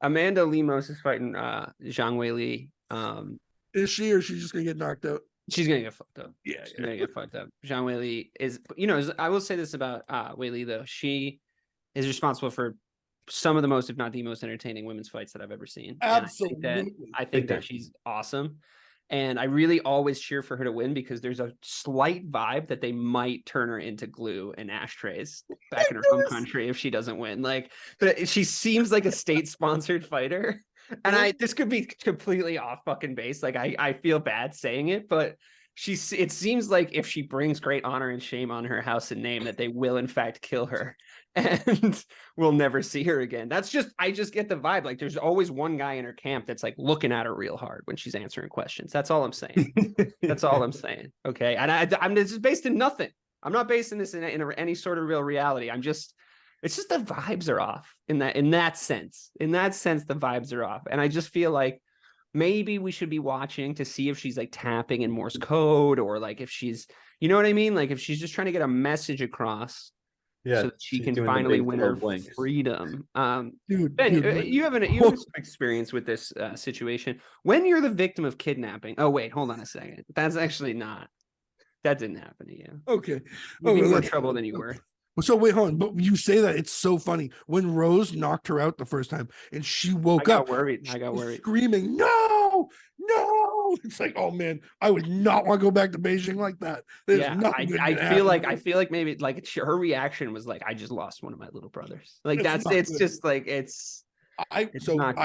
Amanda Lemos is fighting Zhang Weili. Is she, or she's just gonna get knocked out? She's gonna get fucked up. Yeah, she's gonna get fucked up. Zhang Weili is, I will say this about Weili though. She is responsible for some of the most, if not the most, entertaining women's fights that I've ever seen. Absolutely. I think that she's awesome. And I really always cheer for her to win because there's a slight vibe that they might turn her into glue and ashtrays back in her home country if she doesn't win. But she seems like a state-sponsored fighter. And this could be completely off fucking base. I feel bad saying it, but it seems like if she brings great honor and shame on her house and name, that they will in fact kill her and we'll never see her again. I just get the vibe. Like there's always one guy in her camp that's like looking at her real hard when she's answering questions. That's all I'm saying. That's all I'm saying. Okay. And this is based in nothing. I'm not basing this in any sort of real reality. It's just the vibes are off in that sense. In that sense, the vibes are off. And I just feel like maybe we should be watching to see if she's like tapping in Morse code, or like if she's, you know what I mean? Like if she's just trying to get a message across, so that she can finally win her freedom. Dude, Ben, you have some experience with this situation. When you're the victim of kidnapping. Oh wait, hold on a second. That's actually not. That didn't happen to you. Okay. You'd be more trouble than you were. So wait, hold on. But you say that, it's so funny. When Rose knocked her out the first time and she woke up, I got worried. Screaming, no. It's like, oh man, I would not want to go back to Beijing like that. I feel like maybe like her reaction was like, I just lost one of my little brothers. Like I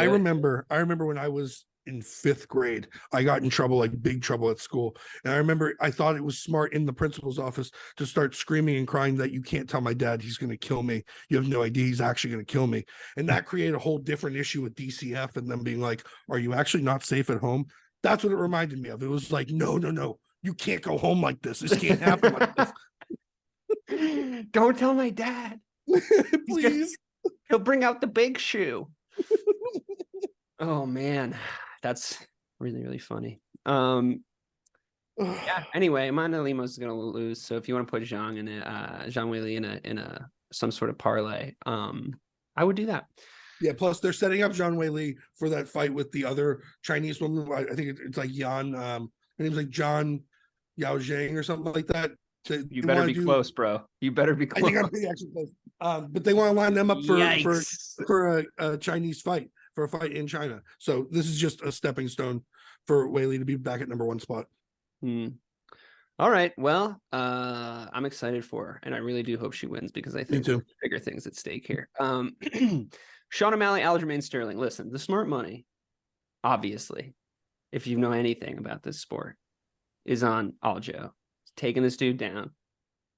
remember when I was in 5th grade, I got in trouble, like big trouble at school. And I remember I thought it was smart in the principal's office to start screaming and crying that you can't tell my dad, he's going to kill me. You have no idea, he's actually going to kill me. And that created a whole different issue with DCF and them being like, are you actually not safe at home? That's what it reminded me of. It was like, no. You can't go home like this. This can't happen like this. Don't tell my dad. Please. He'll bring out the big shoe. Oh man, that's really, really funny. Yeah. Anyway, Amanda Lemos is gonna lose. So if you want to put Zhang Weili in a some sort of parlay, I would do that. Yeah, plus they're setting up Zhang Weili for that fight with the other Chinese woman. I think it's like Yan. Her name's like John Yao Zhang or something like that. You better be close, bro. You better be close. I think I'm pretty actually close. But they want to line them up for a Chinese fight, for a fight in China. So this is just a stepping stone for Weili to be back at #1 spot. All right. Well, I'm excited for her, and I really do hope she wins because I think there's bigger things at stake here. Sean O'Malley, Aljamain Sterling. Listen, the smart money, obviously, if you know anything about this sport, is on Aljo. He's taking this dude down.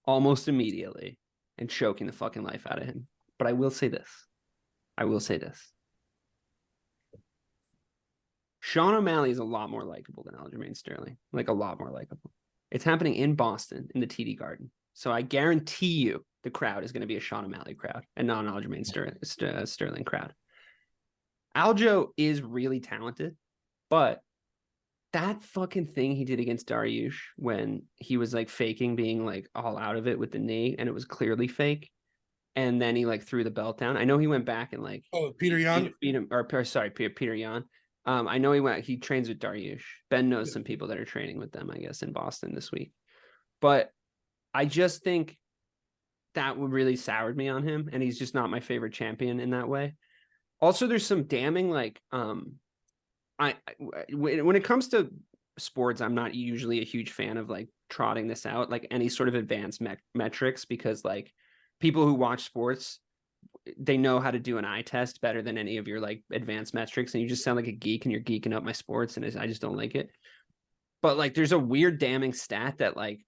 almost immediately and choking the fucking life out of him. But I will say this. Sean O'Malley is a lot more likable than Aljamain Sterling. Like, a lot more likable. It's happening in Boston in the TD Garden. So I guarantee you the crowd is going to be a Sean O'Malley crowd and not an Aljamain Sterling crowd. Aljo is really talented, but that fucking thing he did against Dariush when he was like faking being like all out of it with the knee and it was clearly fake. And then he like threw the belt down. I know he went back and like Peter Yan beat him, or sorry, Peter Yan. I know he trains with Dariush. Ben knows some people that are training with them, I guess, in Boston this week. But I just think that would really soured me on him, and he's just not my favorite champion in that way. Also, there's some damning like when it comes to sports, I'm not usually a huge fan of like trotting this out, like any sort of advanced metrics, because like people who watch sports, they know how to do an eye test better than any of your like advanced metrics, and you just sound like a geek and you're geeking up my sports, and I just don't like it. But like there's a weird damning stat that like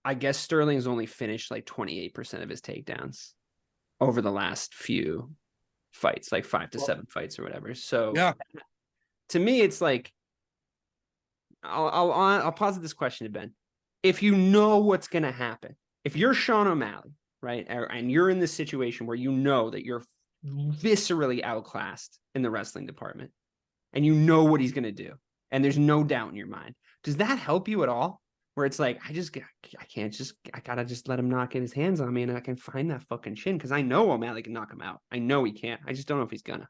I guess Sterling's only finished like 28% of his takedowns over the last few fights, like 5 to 7 fights or whatever. So yeah, to me it's like I'll posit this question to Ben. If you know what's going to happen, if you're Sean O'Malley, right, and you're in this situation where you know that you're viscerally outclassed in the wrestling department and you know what he's going to do and there's no doubt in your mind, does that help you at all? Where it's like, I gotta just let him not get his hands on me and I can find that fucking chin because I know O'Malley can knock him out. I know he can't. I just don't know if he's gonna.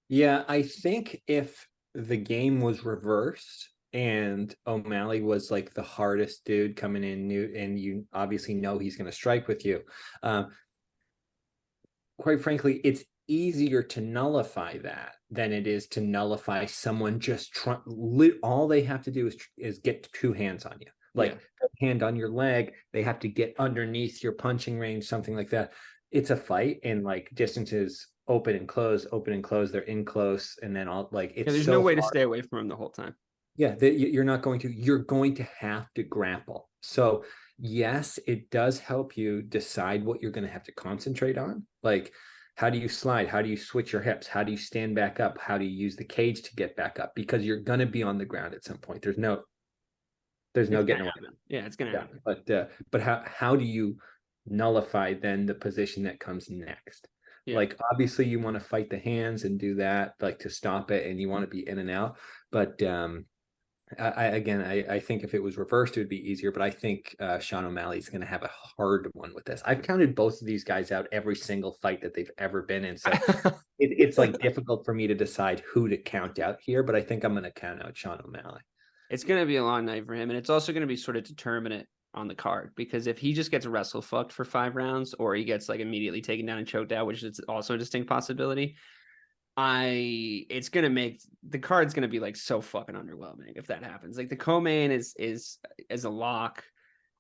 Yeah, I think if the game was reversed and O'Malley was like the hardest dude coming in new, and you obviously know he's going to strike with you, quite frankly, it's easier to nullify that than it is to nullify someone just all they have to do is get 2 hands on you, like a hand on your leg. They have to get underneath your punching range, something like that. It's a fight, and like distances open and close. They're in close, and then all like it's there's no way to stay away from him the whole time. Yeah, you're going to have to grapple. So yes, it does help you decide what you're going to have to concentrate on. Like, how do you slide? How do you switch your hips? How do you stand back up? How do you use the cage to get back up? Because you're going to be on the ground at some point. There's no getting away. Yeah, it's going to happen. But how do you nullify then the position that comes next? Yeah. Like, obviously you want to fight the hands and do that, like, to stop it, and you want to be in and out. But I think if it was reversed, it would be easier. But I think Sean O'Malley is going to have a hard one with this. I've counted both of these guys out every single fight that they've ever been in. So it's like difficult for me to decide who to count out here. But I think I'm going to count out Sean O'Malley. It's going to be a long night for him. And it's also going to be sort of determinate on the card, because if he just gets wrestle fucked for 5 rounds, or he gets like immediately taken down and choked out, which is also a distinct possibility, it's gonna make the card's gonna be like so fucking underwhelming if that happens. Like, the co-main is a lock.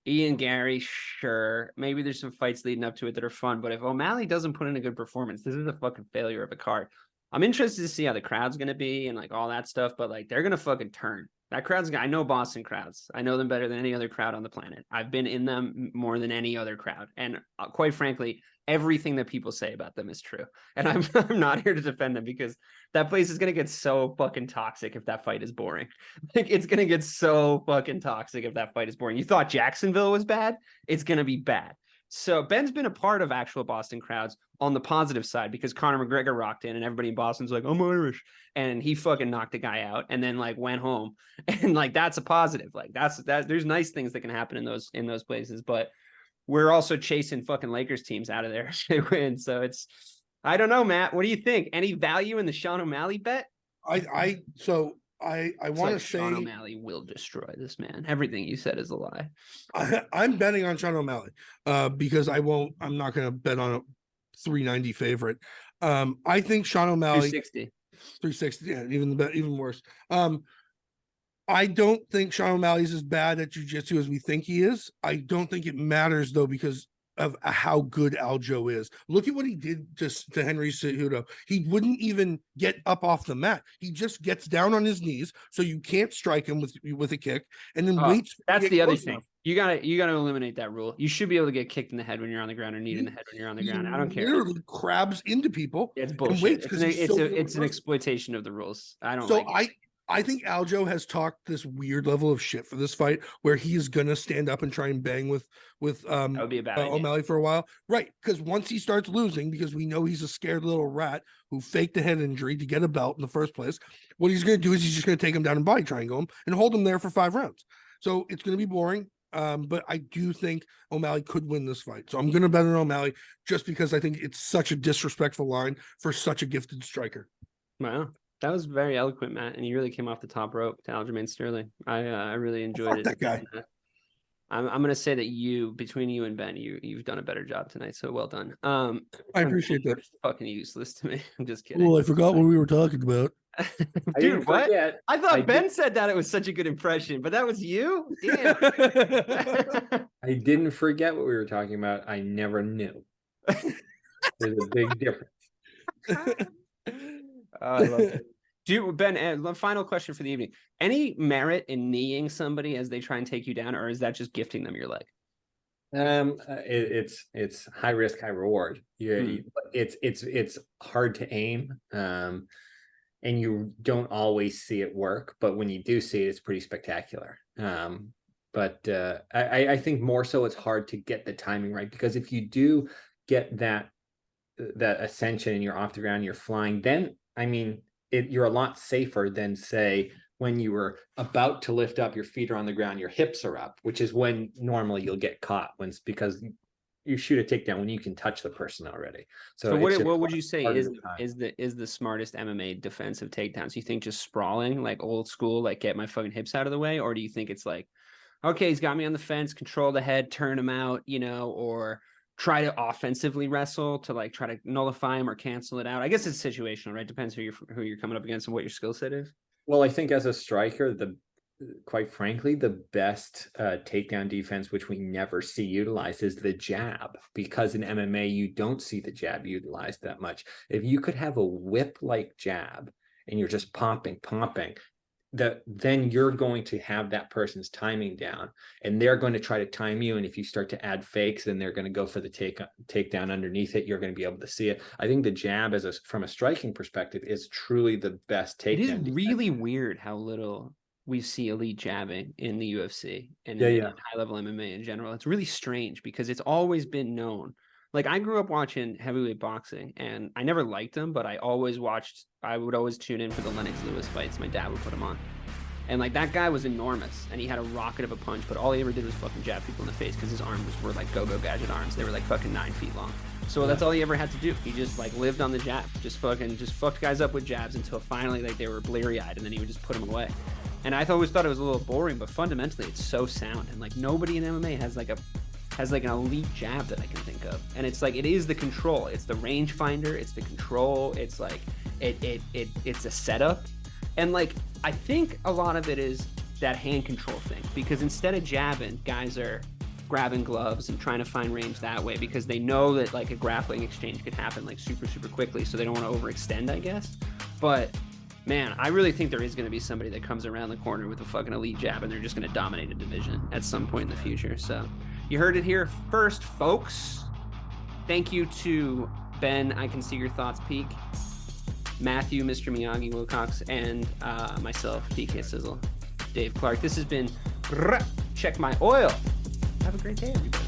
Ian Gary, sure, maybe there's some fights leading up to it that are fun, but if O'Malley doesn't put in a good performance, this is a fucking failure of a card. I'm interested to see how the crowd's gonna be and like all that stuff, but like they're gonna fucking turn. That crowd's I know Boston crowds. I know them better than any other crowd on the planet. I've been in them more than any other crowd. And quite frankly, everything that people say about them is true. And I'm not here to defend them, because that place is going to get so fucking toxic if that fight is boring. Like, it's going to get so fucking toxic if that fight is boring. You thought Jacksonville was bad? It's going to be bad. So Ben's been a part of actual Boston crowds on the positive side, because Conor McGregor rocked in and everybody in Boston's like, I'm Irish. And he fucking knocked the guy out and then like went home. And like, that's a positive. Like, there's nice things that can happen in those places, but we're also chasing fucking Lakers teams out of there if they win. So I don't know, Matt, what do you think? Any value in the Sean O'Malley bet? I want to say Sean O'Malley will destroy this man. Everything you said is a lie. I'm betting on Sean O'Malley because I'm not going to bet on a 390 favorite. I think Sean O'Malley 360. Yeah, even worse. I don't think Sean O'Malley's as bad at jiu-jitsu as we think he is. I don't think it matters though, because of how good Aljo is. Look at what he did to Henry Cejudo. He wouldn't even get up off the mat. He just gets down on his knees, so you can't strike him with a kick, and then waits. That's the other thing. Enough. You gotta eliminate that rule. You should be able to get kicked in the head when you're on the ground, or knee in the head when you're on the ground. I don't care. Literally crabs into people. It's bullshit. It's an exploitation of the rules. I don't. So I think Aljo has talked this weird level of shit for this fight, where he is gonna stand up and try and bang with that would be a bad idea. O'Malley for a while, right? Because once he starts losing, because we know he's a scared little rat who faked a head injury to get a belt in the first place, what he's gonna do is he's just gonna take him down and body triangle him and hold him there for 5 rounds. So it's gonna be boring. But I do think O'Malley could win this fight. So I'm gonna bet on O'Malley just because I think it's such a disrespectful line for such a gifted striker. Wow. That was very eloquent, Matt, and you really came off the top rope to Aljamain Sterling. I really enjoyed it. That guy. I'm going to say that between you and Ben, you've done a better job tonight. So well done. I appreciate that. Fucking useless to me. I'm just kidding. Well, I forgot what we were talking about. Dude, what? I thought Ben said that it was such a good impression, but that was you? Damn. I didn't forget what we were talking about. I never knew. There's a big difference. I love it. Ben, the final question for the evening. Any merit in kneeing somebody as they try and take you down, or is that just gifting them your leg? It's high risk, high reward. It's hard to aim. And you don't always see it work, but when you do see it, it's pretty spectacular. But I think more so it's hard to get the timing right, because if you do get that ascension and you're off the ground, you're flying, then you're a lot safer than, say, when you were about to lift up, your feet are on the ground, your hips are up, which is when normally you'll get caught, because you shoot a takedown when you can touch the person already. So what would you say is the smartest MMA defensive takedowns? You think just sprawling, like old school, like get my fucking hips out of the way, or do you think it's like, okay, he's got me on the fence, control the head, turn him out, or try to offensively wrestle to like try to nullify him or cancel it out? I guess it's situational, right? Depends who you're coming up against and what your skill set is. Well, I think as a striker, quite frankly, the best takedown defense, which we never see utilized, is the jab, because in MMA, you don't see the jab utilized that much. If you could have a whip-like jab and you're just popping, then you're going to have that person's timing down, and they're going to try to time you. And if you start to add fakes, then they're going to go for the takedown underneath it. You're going to be able to see it. I think the jab, from a striking perspective, is truly the best takedown. It is really weird how little we see elite jabbing in the UFC and in high-level MMA in general. It's really strange because it's always been known. Like, I grew up watching heavyweight boxing, and I never liked them, but I would always tune in for the Lennox Lewis fights. My dad would put them on. And, like, that guy was enormous, and he had a rocket of a punch, but all he ever did was fucking jab people in the face because his arms were, like, go-go gadget arms. They were, like, fucking 9 feet long. So that's all he ever had to do. He just, like, lived on the jab. Just fucked guys up with jabs until finally, like, they were bleary-eyed, and then he would just put them away. And I always thought it was a little boring, but fundamentally, it's so sound. And, like, nobody in MMA has an elite jab that I can think of. And it's like, it is the control. It's the rangefinder. It's the control. It's like, it's a setup. And like, I think a lot of it is that hand control thing, because instead of jabbing, guys are grabbing gloves and trying to find range that way, because they know that like a grappling exchange could happen like super, super quickly. So they don't want to overextend, I guess. But man, I really think there is going to be somebody that comes around the corner with a fucking elite jab, and they're just going to dominate a division at some point in the future. So you heard it here first, folks. Thank you to Ben, I Can See Your Thoughts Peak, Matthew, Mr. Miyagi Wilcox, and myself, DK Sizzle, Dave Clark. This has been Check My Oil. Have a great day, everybody.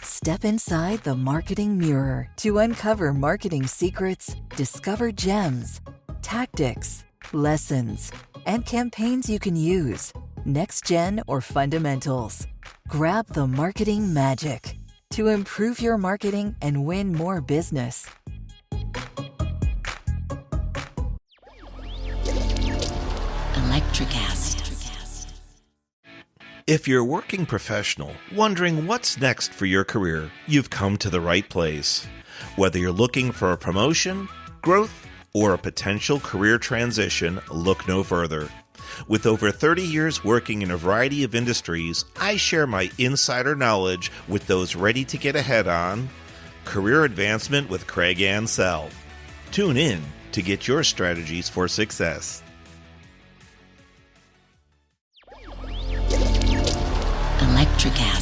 Step inside the marketing mirror to uncover marketing secrets, discover gems, tactics, lessons, and campaigns you can use, next gen or fundamentals. Grab the marketing magic to improve your marketing and win more business. Electricast. If you're a working professional wondering what's next for your career, you've come to the right place. Whether you're looking for a promotion, growth, or a potential career transition, look no further. With over 30 years working in a variety of industries, I share my insider knowledge with those ready to get ahead on Career Advancement with Craig Ansell. Tune in to get your strategies for success. Electricast.